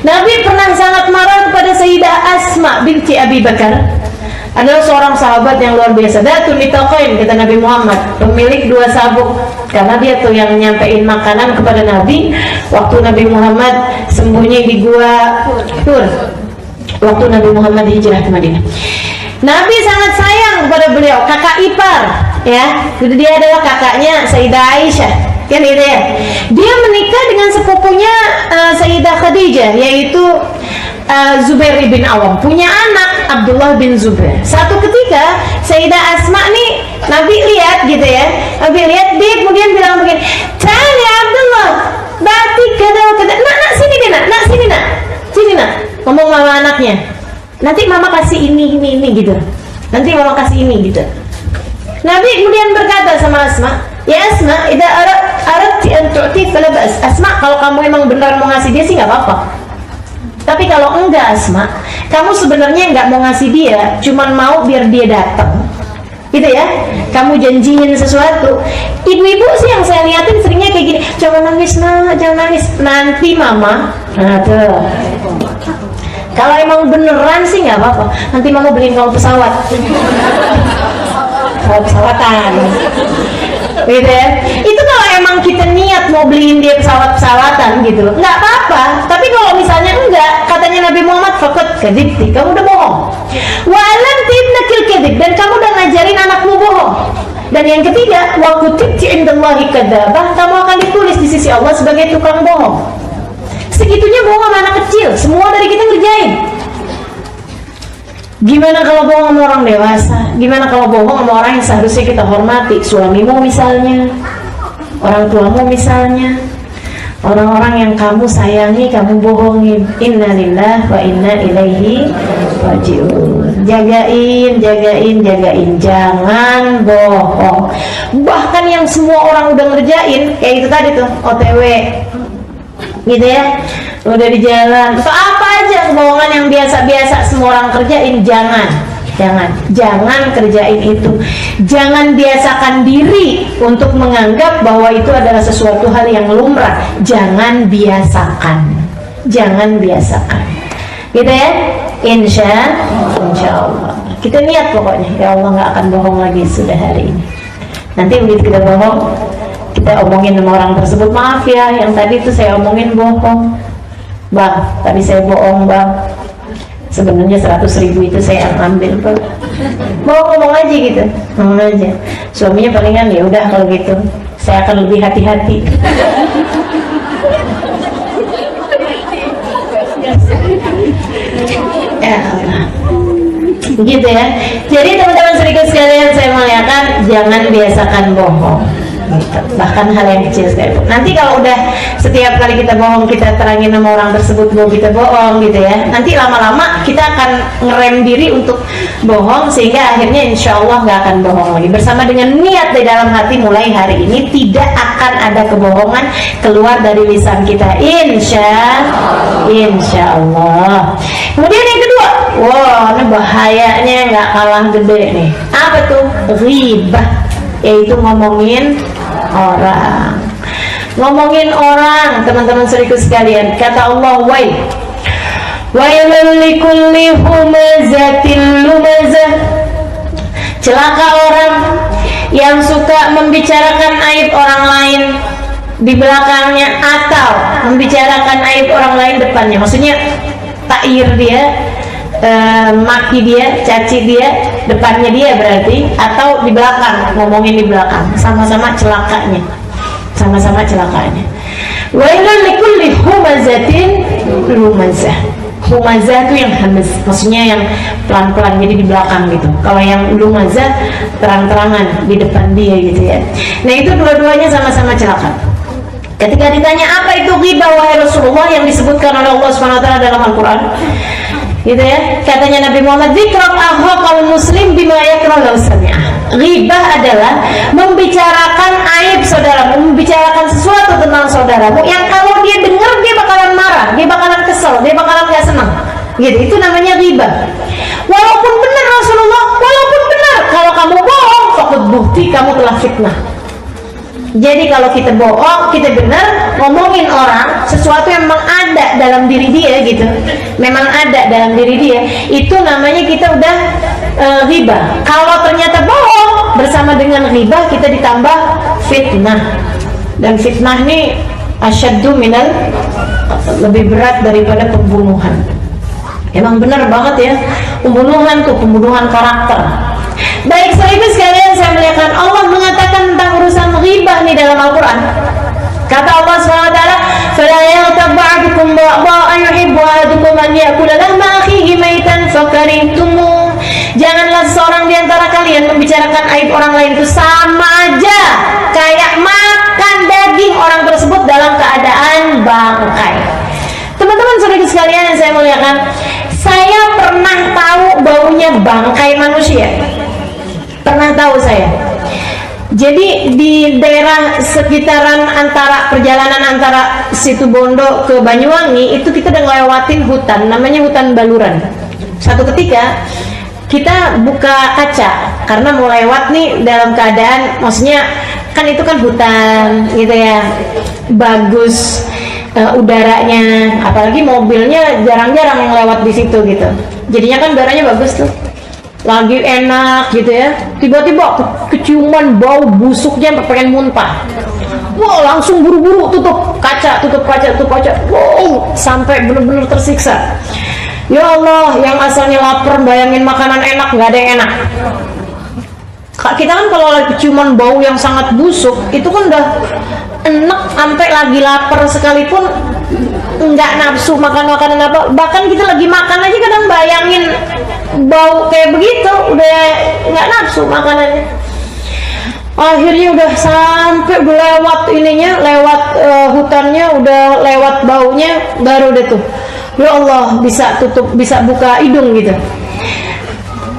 Nabi pernah sangat marah kepada Sayyidah Asma binti Abi Bakar. Adalah seorang sahabat yang luar biasa. Datun nitaqain, kata Nabi Muhammad, pemilik 2 sabuk, karena dia tuh yang nyampein makanan kepada Nabi waktu Nabi Muhammad sembunyi di gua Tur, waktu Nabi Muhammad hijrah ke Madinah. Nabi sangat sayang kepada beliau, kakak ipar, ya. Jadi dia adalah kakaknya Sayyidah Aisyah, kan gitu ya. Dia menikah dengan sepupunya Sayyidah Khadijah, yaitu Zubair bin Awam, punya anak Abdullah bin Zubair. Satu ketika Sayyidah Asma nih, Nabi lihat gitu ya, Nabi lihat, dia kemudian bilang begini, "Tani Abdullah, berarti kada, nak sini nak, ngomong sama anaknya, nanti mama kasih ini gitu, nanti mama kasih ini gitu." Nabi kemudian berkata sama Asma, "Ya Asma, idza aradti an tu'ti fala ba's." Asma, kalau kamu emang benar mau ngasih dia sih nggak apa-apa. Tapi kalau enggak Asma, kamu sebenarnya nggak mau ngasih dia, cuman mau biar dia datang, gitu ya. Kamu janjiin sesuatu. Ibu-ibu sih yang saya liatin seringnya kayak gini, jangan nangis nak, jangan nangis, nanti mama. Nah tuh. Kalau emang beneran sih nggak apa-apa, nanti mama beliin kamu pesawat. Pesawatan. Gitu ya. Itu kalau emang kita niat mau beliin dia pesawatan gitu loh, nggak apa-apa. Tapi kalau misalnya enggak, katanya Nabi Muhammad, faqad kadzibti, kamu udah bohong. Wa lam tibnakil kadzib, dan kamu udah ngajarin anakmu bohong. Dan yang ketiga, wa kutibti indallahi kadzabah, kamu akan ditulis di sisi Allah sebagai tukang bohong. Segitunya bohong sama anak kecil, semua dari kita ngerjain. Gimana kalau bohong sama orang dewasa? Gimana kalau bohong sama orang yang seharusnya kita hormati? Suamimu misalnya, orang tuamu misalnya, orang-orang yang kamu sayangi, kamu bohongin. Innalillah wa inna ilaihi rajiun. Jagain, jangan bohong. Bahkan yang semua orang udah ngerjain, kayak itu tadi tuh, OTW, gitu ya, udah di jalan atau apa aja kebohongan yang biasa-biasa semua orang kerjain, jangan kerjain itu. Jangan biasakan diri untuk menganggap bahwa itu adalah sesuatu hal yang lumrah. Jangan biasakan, gitu ya. Insya Allah kita niat pokoknya, ya Allah nggak akan bohong lagi sudah hari ini. Nanti begitu kita bohong, kita omongin sama orang tersebut, maaf ya, yang tadi itu saya omongin bohong bang, tadi saya bohong bang, sebenarnya 100.000 itu saya ambil bang. Mau ngomong aja gitu, ngomong aja. Suaminya palingan, ya udah kalau gitu saya akan lebih hati-hati. Ya Allah, gitu ya. Jadi teman-teman serikat sekalian, saya muliakan, jangan biasakan bohong. Bahkan hal yang kecil sekalipun. Nanti kalau udah setiap kali kita bohong, kita terangin sama orang tersebut bahwa kita bohong gitu ya, nanti lama-lama kita akan ngerem diri untuk bohong, sehingga akhirnya insya Allah nggak akan bohong lagi. Bersama dengan niat di dalam hati, mulai hari ini tidak akan ada kebohongan keluar dari lisan kita, insya Allah. Kemudian yang kedua, wah ini bahayanya nggak kalah gede nih. Apa tuh? Ghibah, yaitu ngomongin orang, teman-teman seriku sekalian. Kata Allah, wailul likulli humazatil lumazah, celaka orang yang suka membicarakan aib orang lain di belakangnya atau membicarakan aib orang lain depannya. Maksudnya takir dia, maki dia, caci dia, depannya dia berarti, atau di belakang, ngomongin di belakang, sama-sama celakanya. sama-sama celakanya. Wailul likulli humazatin lumazah. Humazah itu yang hamz, maksudnya yang pelan-pelan, jadi di belakang gitu. Kalau yang lumazah terang-terangan di depan dia gitu ya. Nah itu dua-duanya sama-sama celaka. Ketika ditanya apa itu ghibah wahai Rasulullah yang disebutkan oleh Allah SWT dalam Al-Quran, gitu ya, katanya Nabi Muhammad, dzikra akhal muslim bima yakrah law sami'ah. Ghibah adalah membicarakan aib saudaramu, membicarakan sesuatu tentang saudaramu yang kalau dia dengar dia bakalan marah, dia bakalan kesel, dia bakalan gak senang. Gitu, itu namanya ghibah. Walaupun benar Rasulullah, walaupun benar, kalau kamu bohong, fakut bukti kamu telah fitnah. Jadi kalau kita bohong, kita benar ngomongin orang sesuatu yang memang ada dalam diri dia gitu, memang ada dalam diri dia, itu namanya kita udah ghibah. Kalau ternyata bohong bersama dengan ghibah, kita ditambah fitnah. Dan fitnah ini asyaddu minal, lebih berat daripada pembunuhan. Emang benar banget ya, pembunuhan tuh pembunuhan karakter. Baik, setelah itu sekalian saya melihatkan Allah mengatakan tentang urusan ghibah nih dalam Al-Quran. Kata Allah SWT, فَلَا يَغْتَبْ بَعْضُكُمْ بَعْضًا أَيُحِبُّ أَحَدُكُمْ أَنْ يَأْكُلَ لَحْمَ أَخِيهِ مَيْتًا فَكَرِهْتُمُوهُ. Janganlah seorang di antara kalian membicarakan aib orang lain itu sama aja kayak makan daging orang tersebut dalam keadaan bangkai. Teman-teman saudara sekalian yang saya muliakan, saya pernah tahu baunya bangkai manusia. Pernah tahu saya. Jadi di daerah sekitaran antara perjalanan antara Situbondo ke Banyuwangi itu kita udah ngelewatin hutan, namanya hutan Baluran. Satu ketika kita buka kaca karena mau lewat nih dalam keadaan, maksudnya kan itu kan hutan gitu ya, bagus udaranya, apalagi mobilnya jarang-jarang yang lewat di situ gitu. Jadinya kan udaranya bagus tuh, lagi enak gitu ya. Tiba-tiba keciuman bau busuknya pengen muntah. Wow, langsung buru-buru tutup kaca. Wow, sampai bener-bener tersiksa. Ya Allah, yang asalnya lapar bayangin makanan enak, nggak ada yang enak. Kita kan kalau lagi keciuman bau yang sangat busuk itu kan udah enak, sampai lagi lapar sekalipun nggak nafsu makan makanan apa. Bahkan kita lagi makan aja kadang bayangin bau kayak begitu udah nggak nafsu makanannya. Akhirnya udah sampai udah lewat ininya, lewat hutannya, udah lewat baunya, baru deh tuh, ya Allah, bisa tutup, bisa buka hidung gitu.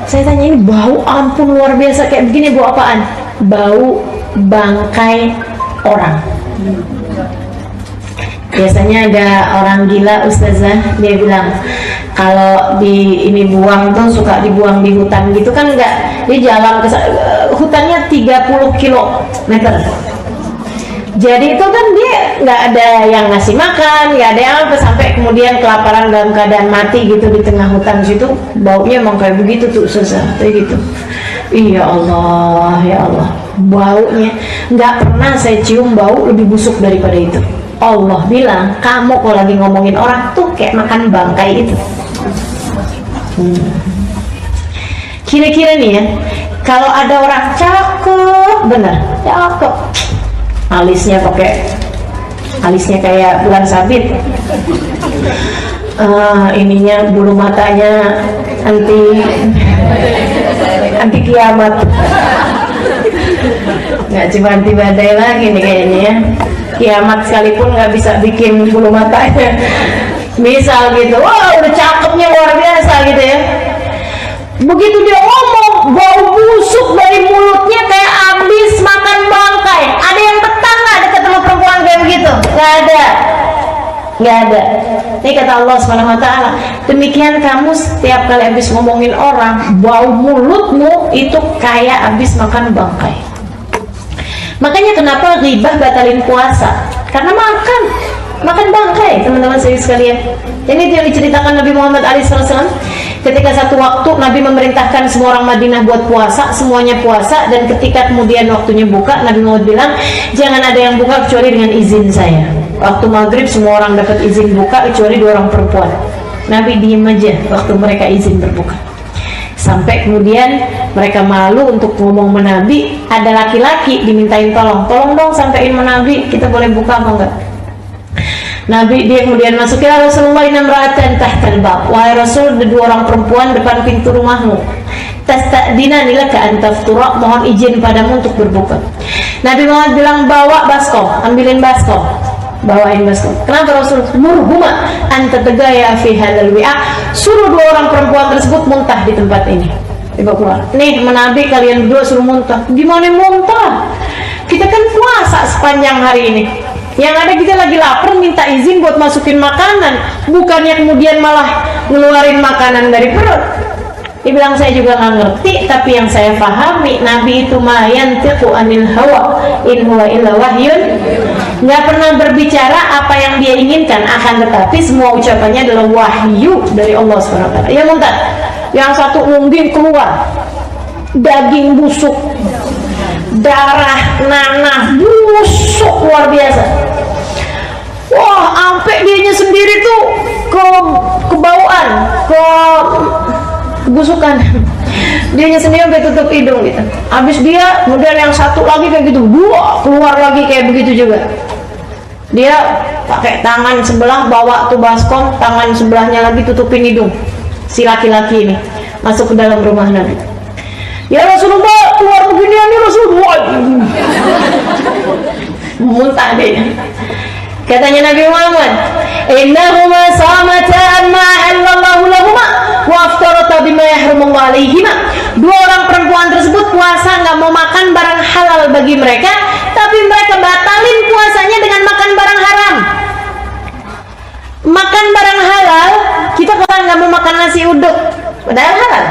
Saya tanya, ini bau ampun luar biasa kayak begini, bau apaan? Bau bangkai orang. Biasanya ada orang gila ustazah, dia bilang kalau di ini buang tuh suka dibuang di hutan gitu kan, enggak, dia jalan ke hutannya 30 kilometer. Jadi itu kan dia nggak ada yang ngasih makan, nggak ada yang apa, sampai kemudian kelaparan dalam keadaan mati gitu di tengah hutan situ. Baunya emang kayak begitu tuh, susah kayak gitu. Iya Allah, ya Allah, baunya nggak pernah saya cium bau lebih busuk daripada itu. Allah bilang, kamu kalau lagi ngomongin orang tuh kayak makan bangkai itu. Kira-kira nih ya, kalau ada orang cakep, bener, cakep, alisnya kayak bulan sabit, ininya bulu matanya anti kiamat, nggak cuma anti badai lagi nih kayaknya ya. Kiamat sekalipun nggak bisa bikin bulu matanya, misal gitu. Wah, udah cakepnya luar biasa gitu ya. Begitu dia ngomong, bau busuk dari mulutnya kayak abis makan bangkai. Ada yang betah nggak dekat sama perempuan kayak begitu? Nggak ada. Ini kata Allah SWT, demikian kamu setiap kali abis ngomongin orang, bau mulutmu itu kayak abis makan bangkai. Makanya kenapa ghibah batalin puasa? Karena makan bangkai, teman-teman sekalian. Ini yang diceritakan Nabi Muhammad SAW. Ketika satu waktu Nabi memerintahkan semua orang Madinah buat puasa, semuanya puasa, dan ketika kemudian waktunya buka, Nabi Muhammad bilang, jangan ada yang buka kecuali dengan izin saya. Waktu maghrib semua orang dapat izin buka kecuali 2 orang perempuan. Nabi diem aja waktu mereka izin berbuka. Sampai kemudian mereka malu untuk ngomong sama Nabi. Ada laki-laki dimintain tolong dong sampein sama Nabi, kita boleh buka apa enggak? Nabi dia kemudian masuk, ya Rasulullah, inamra'atan tahtal bab, wahai Rasul, ada 2 orang perempuan depan pintu rumahmu. Tasta'dinani laka an taftura, mohon izin padamu untuk berbuka. Nabi Muhammad bilang, bawa baskom, ambilin baskom, bawain baskom. Kenapa Rasul? Murhuma anta tegaya fi hadal wi'a, suruh 2 orang perempuan tersebut muntah di tempat ini. Coba keluar. Nih Nabi, kalian berdua suruh muntah. Gimana muntah? Kita kan puasa sepanjang hari ini. Yang ada kita lagi lapar, minta izin buat masukin makanan, bukannya kemudian malah ngeluarin makanan dari perut. Dibilang saya juga nggak ngerti, tapi yang saya pahami, Nabi itu ma yantiqu anil hawa in huwa illa wahyun, nggak pernah berbicara apa yang dia inginkan, akan tetapi semua ucapannya adalah wahyu dari Allah SWT. Ya muntah, yang satu mungkin keluar daging busuk, darah nanah busuk luar biasa. Wah, sampai dianya sendiri tuh kebauan, kebusukan. Dianya sendiri sampai tutup hidung gitu. Habis dia, kemudian yang satu lagi kayak gitu, keluar lagi kayak begitu juga. Dia pakai tangan sebelah bawa tuh baskom, tangan sebelahnya lagi tutupin hidung si laki-laki ini, masuk ke dalam rumah Nabi. Ya Rasulullah, keluar beginian ya Rasulullah. Muntah dia. Katanya Nabi Muhammad, innahuma samatan ma halallahu lahuma wa aftarata bima yahrumallahu alaihima. 2 orang perempuan tersebut puasa nggak mau makan barang halal bagi mereka, tapi mereka batalin puasanya dengan makan barang haram. Makan barang halal, kita kalau nggak mau makan nasi uduk, padahal halal.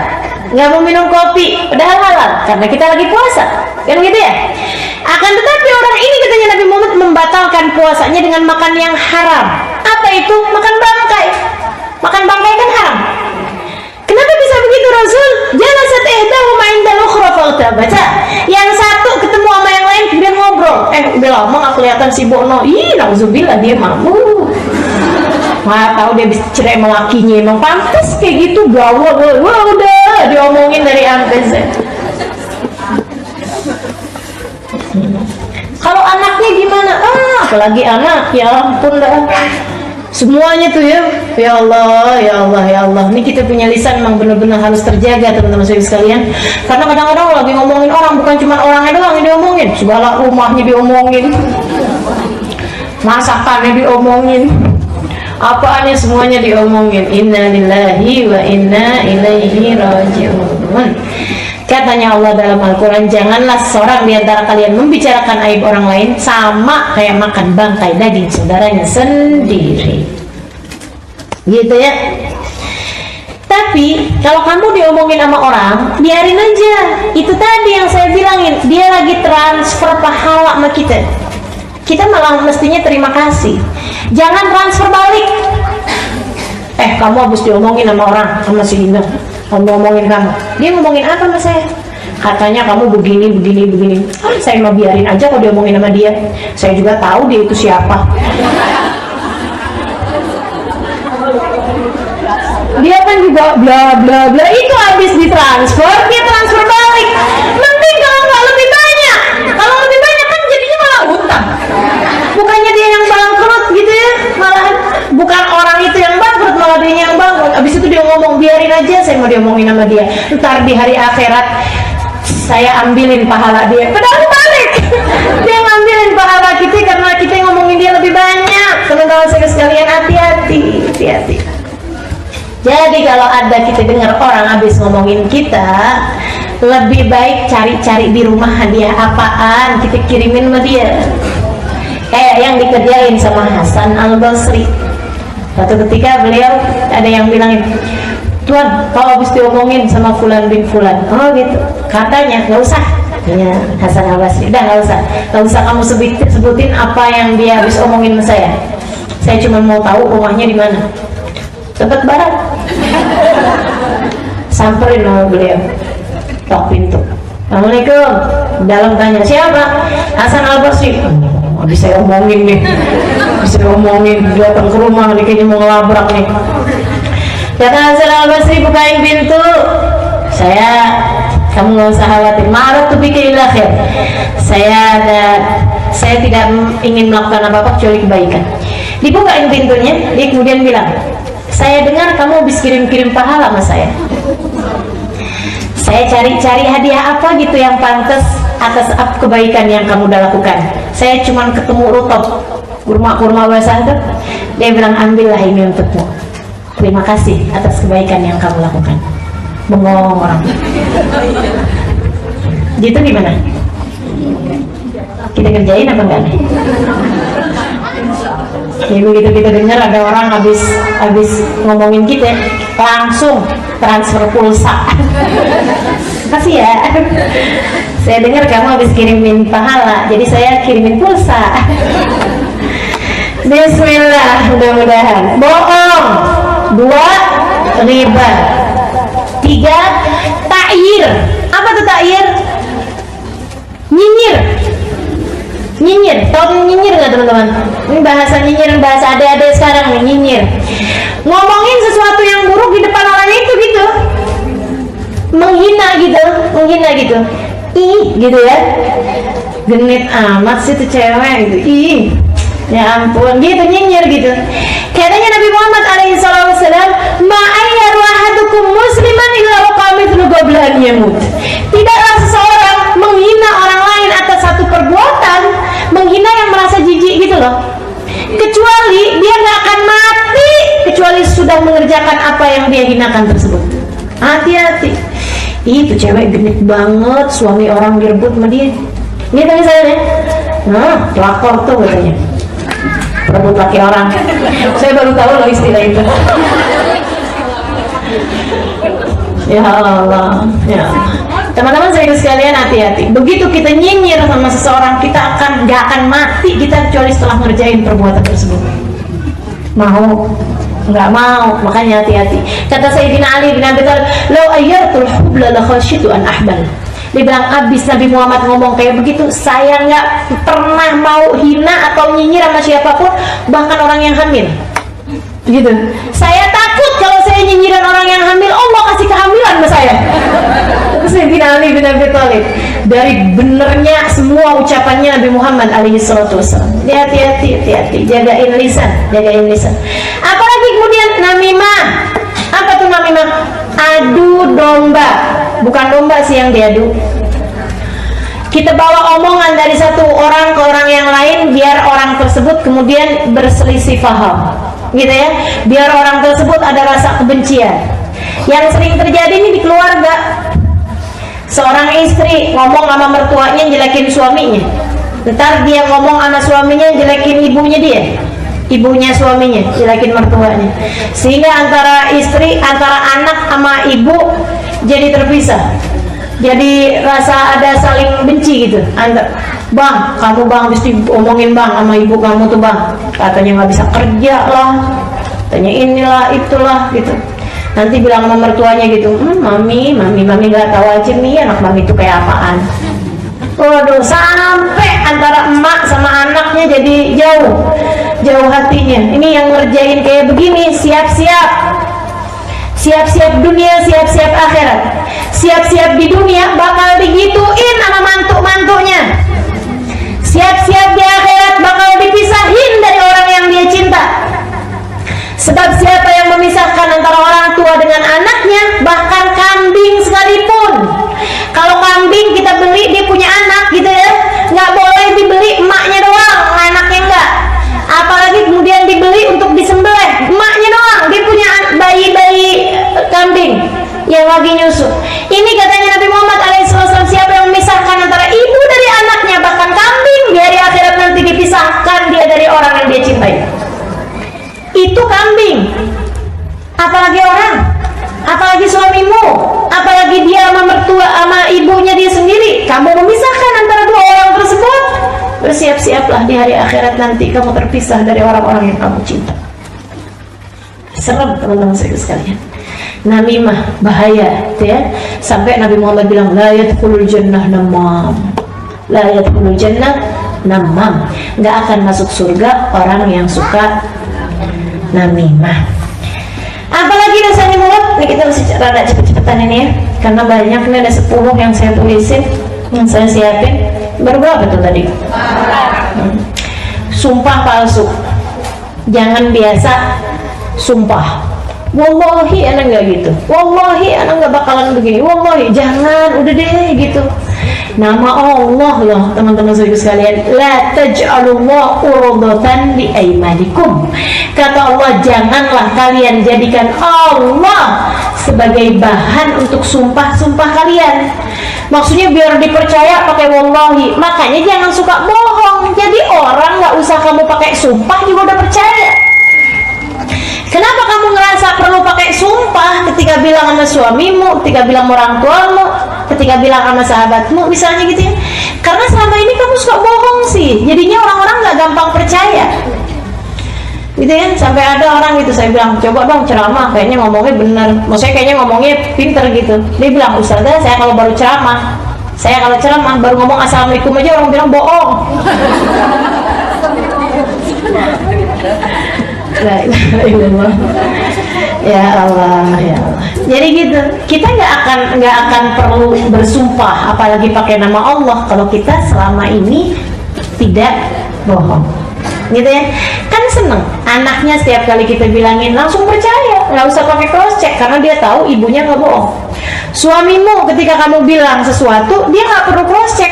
Nggak mau minum kopi, padahal halal, karena kita lagi puasa, kan gitu ya. Akan tetapi orang ini, katanya Nabi Muhammad, membatalkan puasanya dengan makan yang haram. Apa itu? Makan bangkai. Makan bangkai kan haram. Kenapa bisa begitu Rasul? Jalasat ihdahuma indal ukhra baca. Yang satu ketemu sama yang lain kemudian ngobrol. Udah lama nggak kelihatan si Bono. Ih, nauzubillah, dia malu. Nggak tahu dia bisa cerai sama lakinya. Emang pantas kayak gitu, gawat. Wah, udah diomongin dari antes. Kalau anaknya gimana? Apalagi anak, ya ampun dah. Semuanya tuh ya Allah, ya Allah, ya Allah. Ini kita punya lisan memang benar-benar harus terjaga, teman-teman sekalian. Karena kadang-kadang lagi ngomongin orang, bukan cuma orangnya doang yang diomongin, segala rumahnya diomongin, masakannya diomongin, apaannya semuanya diomongin. Inna lillahi wa inna ilaihi raji'un. Katanya Allah dalam Al-Quran, janganlah seorang di antara kalian membicarakan aib orang lain sama kayak makan bangkai daging saudaranya sendiri. Gitu ya. Tapi kalau kamu diomongin sama orang, biarin aja. Itu tadi yang saya bilangin, dia lagi transfer pahala sama kita. Kita malah mestinya terima kasih. Jangan transfer balik. Kamu habis diomongin sama orang, sama si Dina, kamu ngomongin kamu, dia ngomongin apa sama saya? Katanya kamu begini. Saya mau biarin aja kalau dia ngomongin sama dia. Saya juga tahu dia itu siapa. Dia kan juga bla bla bla. Itu habis ditransfer, dia transfer balik. Mending kalau nggak lebih banyak. Kalau lebih banyak kan jadinya malah hutang. Bukannya dia yang bangkrut gitu ya, malah bukan orang itu yang bangkrut, malah dia yang bangkrut. Abis itu dia ngomong, biarin aja, saya mau diomongin sama dia. Ntar di hari akhirat saya ambilin pahala dia. Padahal balik. Dia ngambilin pahala kita karena kita ngomongin dia lebih banyak. Teman-teman sekalian, hati-hati. Jadi kalau ada kita dengar orang habis ngomongin kita, lebih baik cari-cari di rumah hadiah apaan kita kirimin sama dia. Kayak yang dikerjain sama Hasan Al-Basri. Suatu ketika beliau ada yang bilangin, Tuan, kalau habis diomongin sama Fulan bin Fulan, oh gitu, katanya nggak usah. Ya, Hasan Al-Basri, udah nggak usah kamu sebutin apa yang dia habis omongin sama saya cuma mau tahu rumahnya di mana. Tebet Barat. Samperin sama beliau, tok pintu. Assalamualaikum. Dalam tanya, siapa? Hasan Al-Basri. Bisa omongin nih, datang ke rumah nih, kayaknya mau ngelabrak nih. Kata Hasan Al-Basri, bukain pintu. kamu nggak usah khawatir, ma'ruf bika ila khair. Saya tidak ingin melakukan apa-apa kecuali kebaikan. Dibukain pintunya, dia kemudian bilang, saya dengar kamu habis kirim-kirim pahala sama saya. Saya cari-cari hadiah apa gitu yang pantas atas kebaikan yang kamu udah lakukan. Saya cuma ketemu rutop, kurma basah tuh. Dia bilang, ambillah ini untukmu. Terima kasih atas kebaikan yang kamu lakukan. Bengong orang. Gitu gimana? Kita kerjain apa enggak nih? Ya begitu kita dengar ada orang habis ngomongin kita, langsung transfer pulsa. Kasih ya. Saya dengar kamu habis kirimin pahala, jadi saya kirimin pulsa. Bismillah, mudah-mudahan. Bohong. 2, riba. 3, ta'yir. Apa tuh ta'yir? Nyinyir. Tahu nyinyir nggak teman-teman? Ini bahasa nyinyir, bahasa adik-adik sekarang nih, nyinyir. Ngomongin sesuatu yang buruk di depan orang itu gitu. Menghina gitu. Ih, gitu ya. Genit amat sih tuh cewek gitu. Ih. Ya ampun, gitu nyinyir gitu. Katanya Nabi Muhammad SAW, ma'ayyaru ahadukum musliman illa waqamithlu qabla an yamut. Tidaklah seseorang menghina orang lain atas satu perbuatan, menghina yang merasa jijik gitu loh, kecuali dia nggak akan mati kecuali sudah mengerjakan apa yang dia hinakan tersebut. Hati-hati. Itu cewek genit banget, suami orang direbut sama dia. Ini tadi saya nih, pelakor tuh katanya, rebut laki orang. Saya baru tahu loh istilah itu. Ya Allah, ya. Teman-teman saya sekalian, hati-hati. Begitu kita nyinyir sama seseorang, kita nggak akan mati kita kecuali setelah ngerjain perbuatan tersebut. Mau? Nggak mau, makanya hati-hati. Kata Sayyidina Ali bin Abi Thalib, "Lau ayyartul hubla la khasyitu an ahbal." Dia bilang, abis Nabi Muhammad ngomong kayak begitu, saya nggak pernah mau hina atau nyinyir sama siapapun, bahkan orang yang hamil. Gitu. Saya takut kalau saya nyinyirin orang yang hamil, Allah kasih kehamilan sama saya. Sayyidina Ali bin Abi Thalib. Dari benernya semua ucapannya Nabi Muhammad alaihissalatu wassalam. Hati-hati, jagain lisan. Apalagi kemudian namimah. Apa tuh namimah? Adu domba. Bukan domba sih yang diadu. Kita bawa omongan dari satu orang ke orang yang lain biar orang tersebut kemudian berselisih paham. Gitu ya. Biar orang tersebut ada rasa kebencian. Yang sering terjadi ini di keluarga. Seorang istri ngomong sama mertuanya jelekin suaminya, ntar dia ngomong sama suaminya jelekin ibunya suaminya jelekin mertuanya, sehingga antara anak sama ibu jadi terpisah, jadi rasa ada saling benci gitu. Kamu mesti omongin sama ibu kamu tuh katanya nggak bisa kerja lah, katanya inilah itulah gitu. Nanti bilang sama mertuanya gitu, mami nggak tahu aja nih anak mami itu kayak apaan. Waduh, sampai antara emak sama anaknya jadi jauh hatinya. Ini yang ngerjain kayak begini, siap-siap dunia, siap-siap akhirat. Siap-siap di dunia bakal digituin sama mantu-mantunya. Siap-siap di akhirat bakal dipisahin dari orang yang dia cinta. Sebab siapa yang memisahkan antara orang tua dengan anaknya, bahkan kambing sekalipun. Kalau kambing kita beli, dia punya anak gitu ya, nggak boleh dibeli emaknya doang, anaknya enggak. Apalagi kemudian dibeli untuk disembelih, emaknya doang, dia punya bayi kambing yang lagi nyusu. Ini katanya Nabi Muhammad alaihissalam, siapa yang memisahkan antara ibu dari anaknya, bahkan kambing, di hari akhirat nanti dipisahkan dia dari orang yang dia cintai. Itu kambing, apalagi orang, apalagi suamimu, apalagi dia sama mertua sama ibunya dia sendiri. Kamu memisahkan antara dua orang tersebut, bersiap-siaplah di hari akhirat nanti kamu terpisah dari orang-orang yang kamu cinta. Serem teman-teman saya sekalian. Namimah bahaya ya. Sampai Nabi Muhammad bilang, la yadkhulul jannah namam, nggak akan masuk surga orang yang suka namimah. Apalagi dosanya mulut. Ini kita mesti rada cepet-cepetan ini ya. karena banyak nih, ada 10 yang saya tulisin, yang saya siapin. Baru berapa tuh tadi? Sumpah palsu. Jangan biasa sumpah, wallahi anak nggak gitu, wallahi anak nggak bakalan begini, wallahi. Jangan, udah deh gitu. Nama Allah loh teman-teman sekalian, la taj'alullah urdatan li aymanikum. Kata Allah, janganlah kalian jadikan Allah sebagai bahan untuk sumpah-sumpah kalian. Maksudnya biar dipercaya pakai wallahi. Makanya jangan suka bohong. Jadi orang nggak usah kamu pakai sumpah juga udah percaya. Kenapa kamu ngerasa perlu pakai sumpah ketika bilang sama suamimu, ketika bilang orang tuamu, ketika bilang sama sahabatmu, misalnya gitu ya? Karena selama ini kamu suka bohong sih. Jadinya orang-orang nggak gampang percaya. Gitu ya, sampai ada orang gitu, saya bilang, coba dong ceramah, kayaknya ngomongnya bener, maksudnya kayaknya ngomongnya pinter gitu. Dia bilang, Ustazah, saya kalau baru ceramah, baru ngomong assalamualaikum aja orang bilang bohong. La ilaha illallah. Ya Allah, ya Allah. Jadi gitu, kita nggak akan perlu bersumpah, apalagi pakai nama Allah, kalau kita selama ini tidak bohong. Gitu ya, kan seneng anaknya setiap kali kita bilangin langsung percaya, nggak usah pakai cross check karena dia tahu ibunya nggak bohong. Suamimu ketika kamu bilang sesuatu dia nggak perlu cross check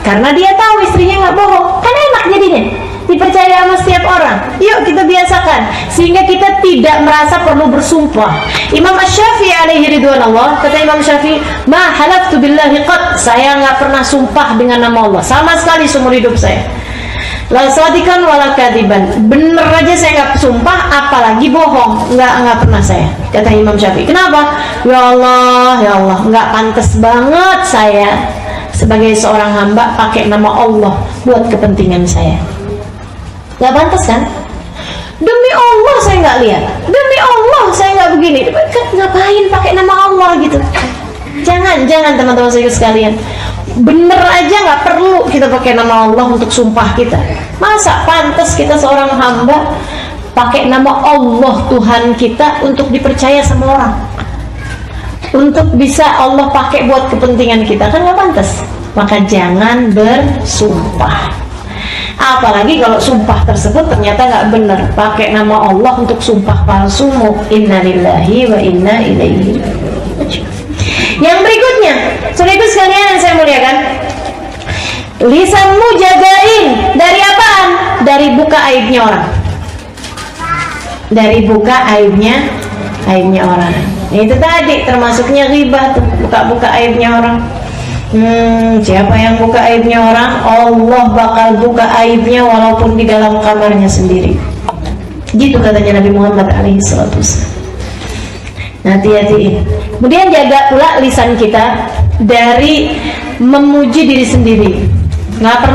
karena dia tahu istrinya nggak bohong, kan enak jadinya, dipercaya sama setiap orang. Yuk kita biasakan sehingga kita tidak merasa perlu bersumpah. Imam Asy-Syafi'i alaihi ridwanullah, kata Imam Syafi'i, ma halaftu billahi qad, saya nggak pernah sumpah dengan nama Allah sama sekali seumur hidup saya. La sadikan wala kadiban, bener aja saya nggak sumpah, apalagi bohong, nggak pernah saya, kata Imam Syafi'i. Kenapa? Ya Allah, nggak pantas banget saya sebagai seorang hamba pakai nama Allah buat kepentingan saya. Nggak pantas kan? Demi Allah saya nggak lihat, demi Allah saya nggak begini. Ngapain pakai nama Allah gitu? Jangan teman-teman saya sekalian. Bener aja nggak perlu kita pakai nama Allah untuk sumpah kita. Masa pantas kita seorang hamba pakai nama Allah Tuhan kita untuk dipercaya sama orang, untuk bisa Allah pakai buat kepentingan kita, kan nggak pantas. Maka jangan bersumpah, apalagi kalau sumpah tersebut ternyata nggak benar, pakai nama Allah untuk sumpah palsu. Innalillahi wa inna ilaihi raji'un. Yang berikutnya, saudara sekalian yang saya muliakan, lisanmu jagain dari apaan? Dari buka aibnya orang. Dari buka aibnya orang. Itu tadi termasuknya ghibah tuh, buka-buka aibnya orang. Siapa yang buka aibnya orang? Allah bakal buka aibnya walaupun di dalam kamarnya sendiri. Gitu katanya Nabi Muhammad alaihissalatu wassalam. Hati-hati. Kemudian jaga pula lisan kita dari memuji diri sendiri. Nggak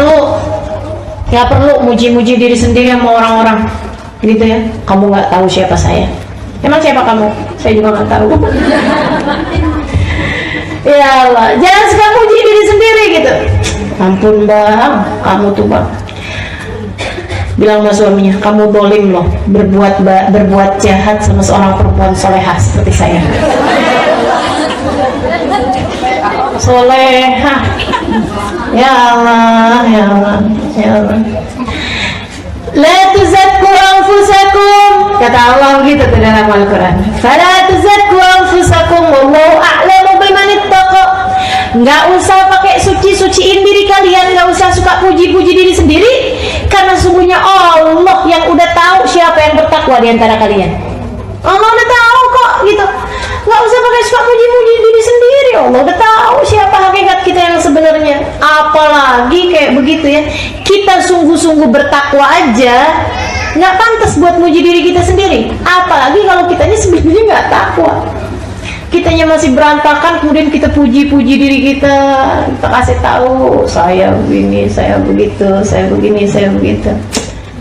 perlu muji-muji diri sendiri sama orang-orang, gitu ya. Kamu nggak tahu siapa saya. Emang siapa kamu? Saya juga nggak tahu. Ya Allah, jangan suka muji diri sendiri gitu. Ampun bang, kamu tuh bang. Bilang sama suaminya, kamu dolim loh, berbuat jahat sama seorang perempuan solehah seperti saya. Solehah, ya Allah, ya Allah, ya Allah. La tuzakku anfusakum, kata Allah gitu dalam Al-Quran. Fala tuzakku anfusakum, wallahu a'lamu biman ittaqa. Nggak usah pakai suci-suciin diri kalian, nggak usah suka puji-puji diri sendiri, karena sungguhnya Allah yang udah tahu siapa yang bertakwa di antara kalian. Allah udah tahu kok gitu. Nggak usah pakai suka puji-puji diri sendiri, Allah udah tahu siapa hakikat kita yang sebenarnya. Apalagi kayak begitu ya, kita sungguh-sungguh bertakwa aja nggak pantas buat muji diri kita sendiri, apalagi kalau kitanya sebenarnya nggak takwa. Kitanya masih berantakan, kemudian kita puji-puji diri kita kasih tahu saya begini, saya begitu, saya begini, saya begitu.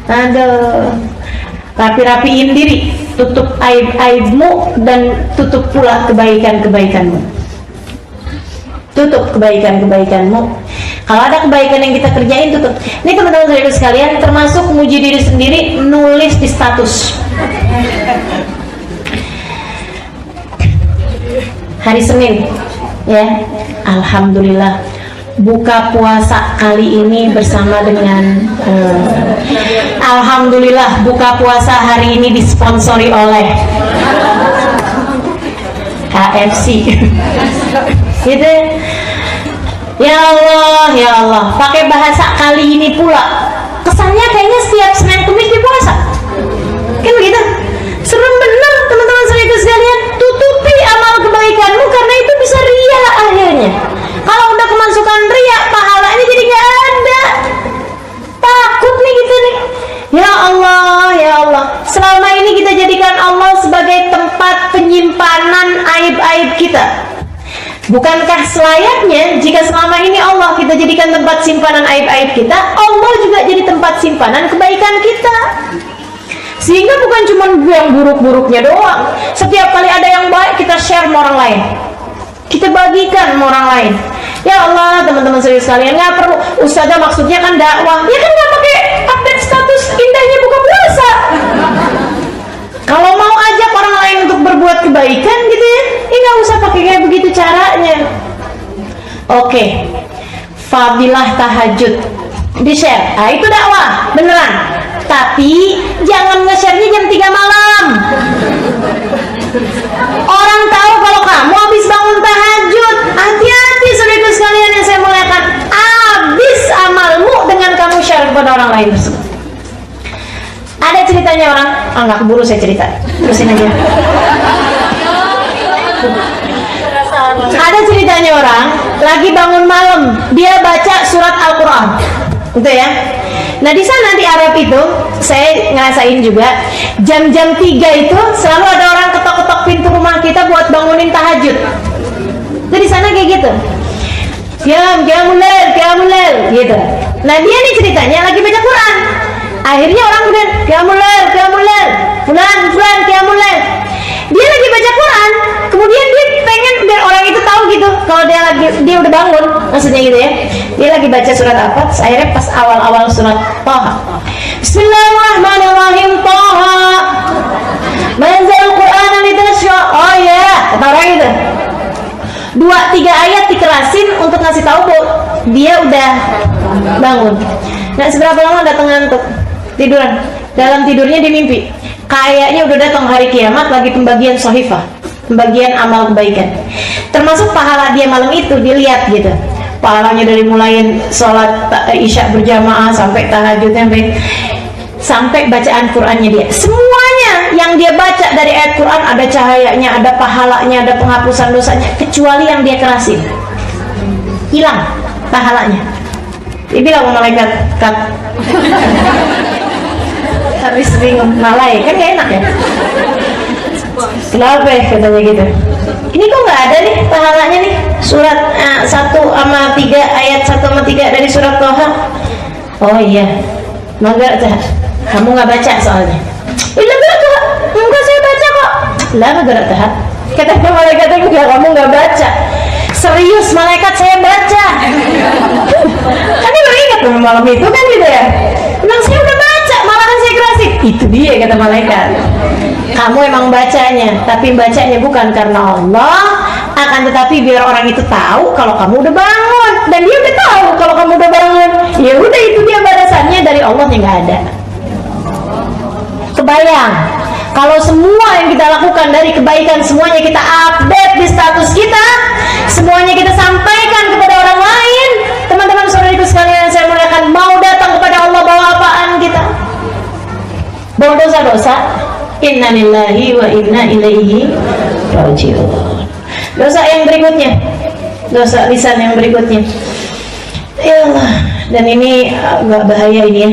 Aduh, rapi-rapiin diri, tutup aib-aibmu dan tutup pula kebaikan-kebaikanmu. Tutup kebaikan-kebaikanmu. Kalau ada kebaikan yang kita kerjain, tutup. Ini teman-teman saudara sekalian, termasuk muji diri sendiri, nulis di status. Hari Senin ya. Alhamdulillah buka puasa kali ini bersama dengan alhamdulillah buka puasa hari ini disponsori oleh KFC gitu. Ya Allah, ya Allah, pakai bahasa kali ini pula, kesannya kayaknya setiap Senin Kamis di puasa kan begitu. Serem benar teman-teman sekalian sekalian. Tutupi amal kebaikanmu karena itu bisa ria akhirnya. Kalau udah kemasukan ria, pahalanya jadi nggak ada. Takut nih kita nih. Ya Allah, ya Allah. Selama ini kita jadikan Allah sebagai tempat penyimpanan aib-aib kita. Bukankah selayaknya jika selama ini Allah kita jadikan tempat simpanan aib-aib kita, Allah juga jadi tempat simpanan kebaikan kita. Sehingga bukan cuma yang buruk-buruknya doang. Setiap kali ada yang baik kita share sama orang lain, kita bagikan sama orang lain. Ya Allah, teman-teman sekalian, nggak perlu. Ustazah maksudnya kan dakwah, ya kan nggak pakai update status indahnya buka puasa. Kalau mau ajak orang lain untuk berbuat kebaikan gitu ya, ini nggak usah pakai kayak begitu caranya. Oke, fadilah tahajud di share, itu dakwah beneran. Tapi jangan nge-share-nya jam 3 malam. Orang tahu kalau kamu habis bangun tahajud. Hati-hati saudara sekalian yang saya muliakan, habis amalmu dengan kamu share kepada orang lain tersebut. Ada ceritanya orang, nggak keburu saya cerita, terusin aja. Ada ceritanya orang lagi bangun malam, dia baca surat Al-Quran, gitu ya. Nah di sana di Arab itu saya ngerasain juga jam-jam 3 itu selalu ada orang ketok-ketok pintu rumah kita buat bangunin tahajud. Jadi di sana kayak gitu. Qiyamul gitu. Nah dia nih ceritanya lagi baca Quran. Akhirnya orang kemudian Qiyamul fulan Qiyamul. Dia lagi baca Quran, kemudian dia pengen biar orang itu tahu gitu kalau dia udah bangun, maksudnya gitu ya. Dia lagi baca surat apa? Akhirnya pas awal-awal surat Thaha. Bismillahirrahmanirrahim. Thaha. Manzal Qur'ana litasya. Oh ya, kata orang itu. 2-3 ayat dikerasin untuk ngasih tahu bahwa dia udah bangun. Nggak seberapa lama datang ngantuk, tiduran. Dalam tidurnya dia mimpi kayaknya udah datang hari kiamat, lagi pembagian sohifah, pembagian amal kebaikan, termasuk pahala dia malam itu dilihat gitu. Pahalanya dari mulai sholat isya berjamaah sampai tahajudnya, sampai bacaan Qur'annya dia, semuanya yang dia baca dari ayat Qur'an ada cahayanya, ada pahalanya, ada penghapusan dosanya, kecuali yang dia kerasin hilang pahalanya. Dia bilang sama malaikat, "Kat, habis bingung, malai kan gak enak ya, kenapa ya?" katanya gitu. Ini kok nggak ada nih pahalanya nih, surat 1-3 ayat 1-3 dari surat Thaha. Oh iya, enggak, kamu nggak baca soalnya. Enggak, saya baca kok. Lah enggak tahan. Kata malaikat itu, kamu nggak baca. Serius malaikat, saya baca. Kan dia baru ingat malam itu kan gitu ya. Memang saya udah baca, malahan saya kerasin. Itu dia kata malaikat. Kamu emang bacanya, tapi bacanya bukan karena Allah, akan tetapi biar orang itu tahu kalau kamu udah bangun. Dan dia udah tahu kalau kamu udah bangun. Ya udah, itu dia balasannya dari Allah yang nggak ada. Kebayang kalau semua yang kita lakukan dari kebaikan semuanya kita update di status kita, semuanya kita sampaikan kepada orang lain. Teman-teman saudariku sekalian saya muliakan, mau datang kepada Allah bawa apaan kita? Bawa dosa-dosa. Inna lillahi wa inna ilaihi raji'un. Dosa yang berikutnya, dosa lisan yang berikutnya, ya Allah, dan ini agak bahaya ini ya,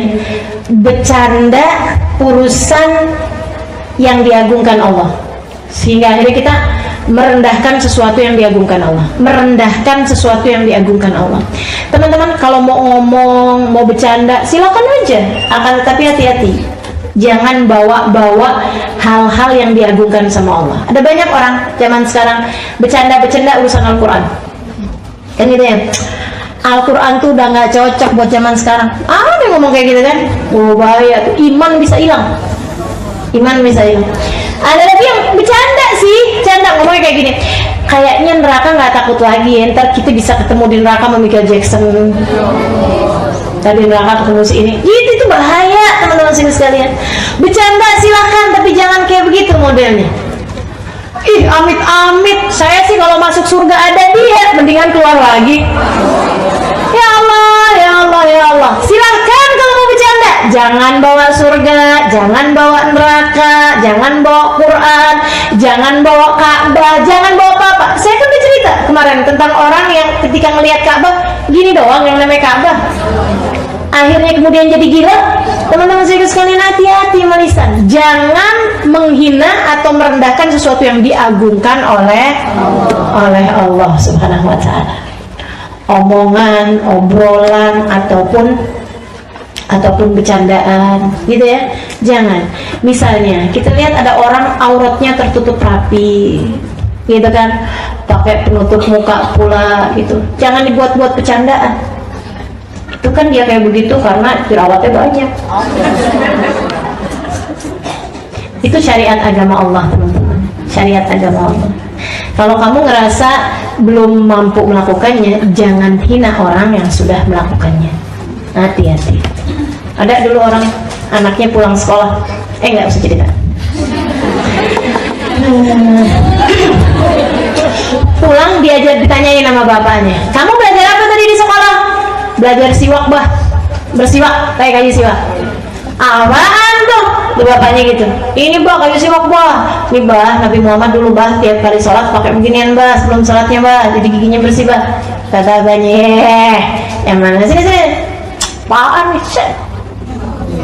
bercanda urusan yang diagungkan Allah, sehingga akhirnya kita merendahkan sesuatu yang diagungkan Allah, merendahkan sesuatu yang diagungkan Allah. Teman-teman kalau mau ngomong, mau bercanda silakan aja, akan tetapi hati-hati, jangan bawa-bawa hal-hal yang diagungkan sama Allah. Ada banyak orang zaman sekarang bercanda-bercanda urusan Al-Quran, kan gitu ya. Al-Quran tuh udah nggak cocok buat zaman sekarang. Ada yang ngomong kayak gitu kan? Oh bahaya tuh, iman bisa hilang. Iman bisa hilang. Ada lagi yang bercanda sih, bercanda ngomongnya kayak gini. kayaknya neraka nggak takut lagi, ntar kita bisa ketemu di neraka sama Michael Jackson, tadi neraka ketemu si ini, itu bahaya teman-teman sekalian. Bercanda silahkan, tapi jangan kayak begitu modelnya. Ih, amit-amit, saya sih kalau masuk surga ada dia, mendingan keluar lagi. Ya Allah, ya Allah, ya Allah. Silahkan kalau mau bercanda, jangan bawa surga, jangan bawa neraka, jangan bawa Quran, jangan bawa Ka'bah, jangan bawa apa-apa. Saya kan bercerita kemarin tentang orang yang ketika melihat Ka'bah, gini doang yang namanya Ka'bah, akhirnya kemudian jadi gila. Teman-teman saya sekalian, hati-hati melisan, jangan menghina atau merendahkan sesuatu yang diagungkan oleh Allah Subhanahu wa Ta'ala. Omongan, obrolan ataupun bercandaan gitu ya, jangan. Misalnya kita lihat ada orang auratnya tertutup rapi gitu kan, pakai penutup muka pula gitu, jangan dibuat-buat bercandaan. Itu kan dia kayak begitu karena jerawatnya banyak. Itu syariat agama Allah teman-teman, syariat agama Allah. Kalau kamu ngerasa belum mampu melakukannya, jangan hina orang yang sudah melakukannya. Hati-hati. Ada dulu orang anaknya pulang sekolah, nggak usah cerita. Pulang diajar, ditanyain sama bapaknya, kamu belajar apa tadi di sekolah? Belajar siwak bah, bersiwak kayak kayu siwak. Apaan tuh? Tuh bapaknya gitu, ini bah kayu siwak bah. Ini bah Nabi Muhammad dulu bah tiap kali sholat pakai beginian bah, sebelum sholatnya bah, jadi giginya bersih bah. Kata abahnya, yang mana sini apaan nih?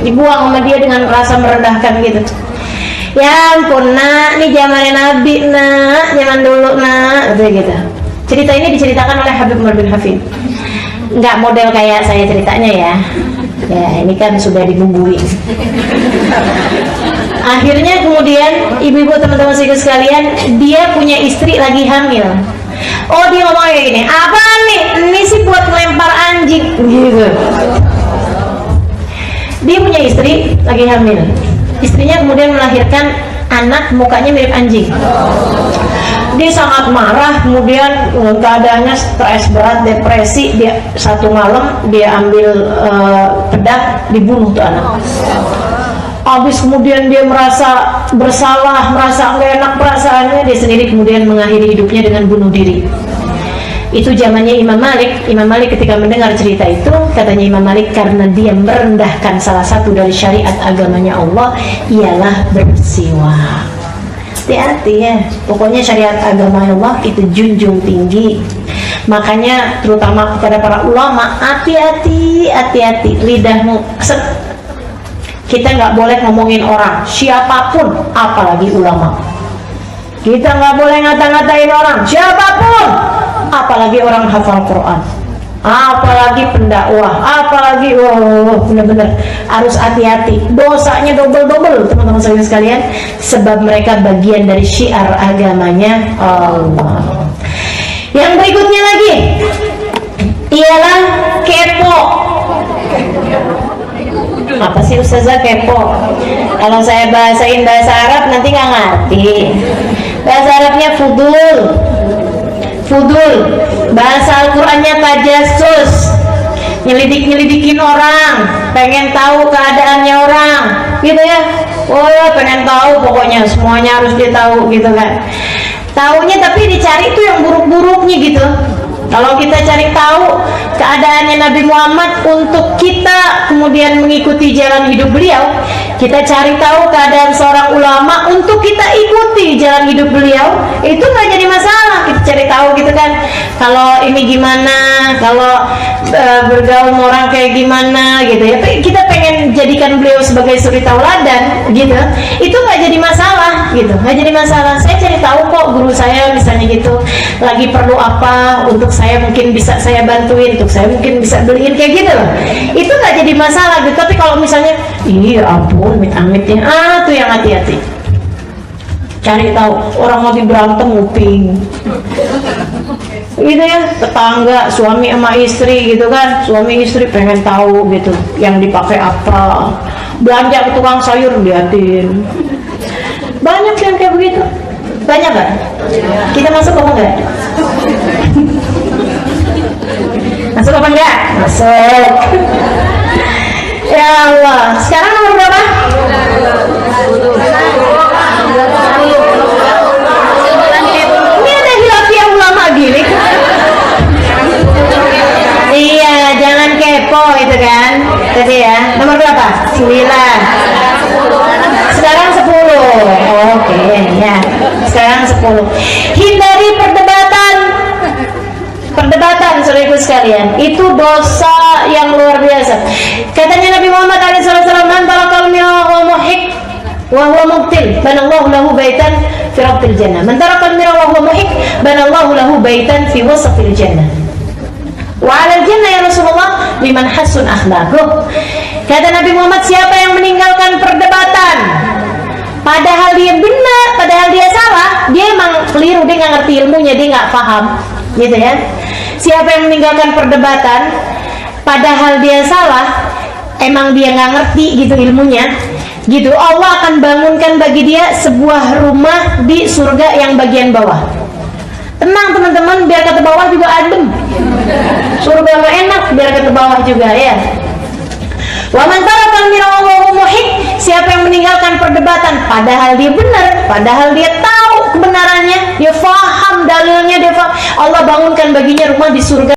Dibuang sama dia dengan rasa merendahkan gitu. Ya ampun nak, ini zamannya Nabi nak, zaman dulu nak, gitu. Cerita ini diceritakan oleh Habib Umar bin Hafid. Nggak model kayak saya ceritanya ya. Ya ini kan sudah dibumbui. Akhirnya kemudian ibu-ibu teman-teman sekalian, dia punya istri lagi hamil. Oh dia ngomong kayak gini, apa nih? Ini sih buat melempar anjing gitu. Dia punya istri lagi hamil. Istrinya kemudian melahirkan anak mukanya mirip anjing. Dia sangat marah, kemudian keadaannya stres berat, depresi. Dia satu malam dia ambil pedang, dibunuh tuh anak. Habis kemudian dia merasa bersalah, merasa nggak enak perasaannya, dia sendiri kemudian mengakhiri hidupnya dengan bunuh diri. Itu zamannya Imam Malik. Imam Malik ketika mendengar cerita itu, katanya Imam Malik, karena dia merendahkan salah satu dari syariat agamanya Allah, ialah bersiwak. Hati-hati ya, pokoknya syariat agama Allah itu junjung tinggi. Makanya terutama kepada para ulama, hati-hati, hati-hati lidahmu. Kita nggak boleh ngomongin orang siapapun, apalagi ulama. Kita nggak boleh ngata-ngatain orang siapapun, apalagi orang hafal Quran, apalagi pendakwah, apalagi benar-benar harus hati-hati. Dosanya double-double teman-teman sekalian, sebab mereka bagian dari syiar agamanya Allah. Yang berikutnya lagi ialah kepo. Apa sih Ustazah kepo? Kalau saya bahasain bahasa Arab nanti nggak ngerti. Bahasa Arabnya fudul. Bahasa Al-Qurannya tajassus, nyelidikin orang, pengen tahu keadaannya orang gitu ya. Oh ya pengen tahu, pokoknya semuanya harus dia tahu gitu kan. Taunya tapi dicari tuh yang buruk-buruknya gitu. Kalau kita cari tahu keadaannya Nabi Muhammad untuk kita kemudian mengikuti jalan hidup beliau, kita cari tahu keadaan seorang ulama untuk kita ikuti jalan hidup beliau, itu nggak jadi masalah. Kita cari tahu gitu kan, kalau ini gimana, kalau bergaul sama orang kayak gimana gitu ya. Kita pengen jadikan beliau sebagai suri tauladan gitu, itu nggak jadi masalah gitu, nggak jadi masalah. Saya cari tahu kok guru saya misalnya gitu lagi perlu apa, untuk saya mungkin bisa saya bantuin, untuk saya mungkin bisa beliin kayak gitu loh. Itu nggak jadi masalah gitu. Tapi kalau misalnya iya ampun amit-amitnya, tuh yang hati-hati. Cari tahu orang lagi berantem nguping gitu ya, tetangga suami sama istri gitu kan, suami istri pengen tahu gitu yang dipakai apa, belanja ke tukang sayur liatin, banyak yang kayak begitu. Banyak nggak? Kita masuk apa enggak? Masuk apa enggak? Masuk. Ya Allah. Sekarang nomor berapa? Ini ada hilafiyah ulama gini. Iya, jangan kepo itu kan. Tadi ya. Nomor berapa? 9. Sekarang 10. Oke, ya. Sekarang 10. Hindari perdebatan. Perdebatan, saudaraku sekalian, itu dosa yang luar biasa. Katanya Nabi Muhammad SAW, "Man tarakal mira wa muhik wa huwa mubtil, banallahu lahu baitan fi rabbil jannah. Man tarakal mira wa huwa muhik, banallahu lahu baitan fi wasatil jannah." Wa 'alal jannah ya Rasulullah liman hasun akhlaquh. Kata Nabi Muhammad, siapa yang meninggalkan perdebatan padahal dia benar, padahal dia salah, dia emang keliru, dia nggak ngerti ilmunya, dia nggak paham, gitu ya. Siapa yang meninggalkan perdebatan padahal dia salah, emang dia nggak ngerti gitu ilmunya, gitu, Allah akan bangunkan bagi dia sebuah rumah di surga yang bagian bawah. Tenang teman-teman, biar kata bawah juga adem. Surga mah enak, biar kata bawah juga ya. Wa man tarakal mira wa huwa muhik, siapa yang meninggalkan perdebatan padahal dia benar, padahal dia tahu kebenarannya, dia faham dalilnya, dia faham, Allah bangunkan baginya rumah di surga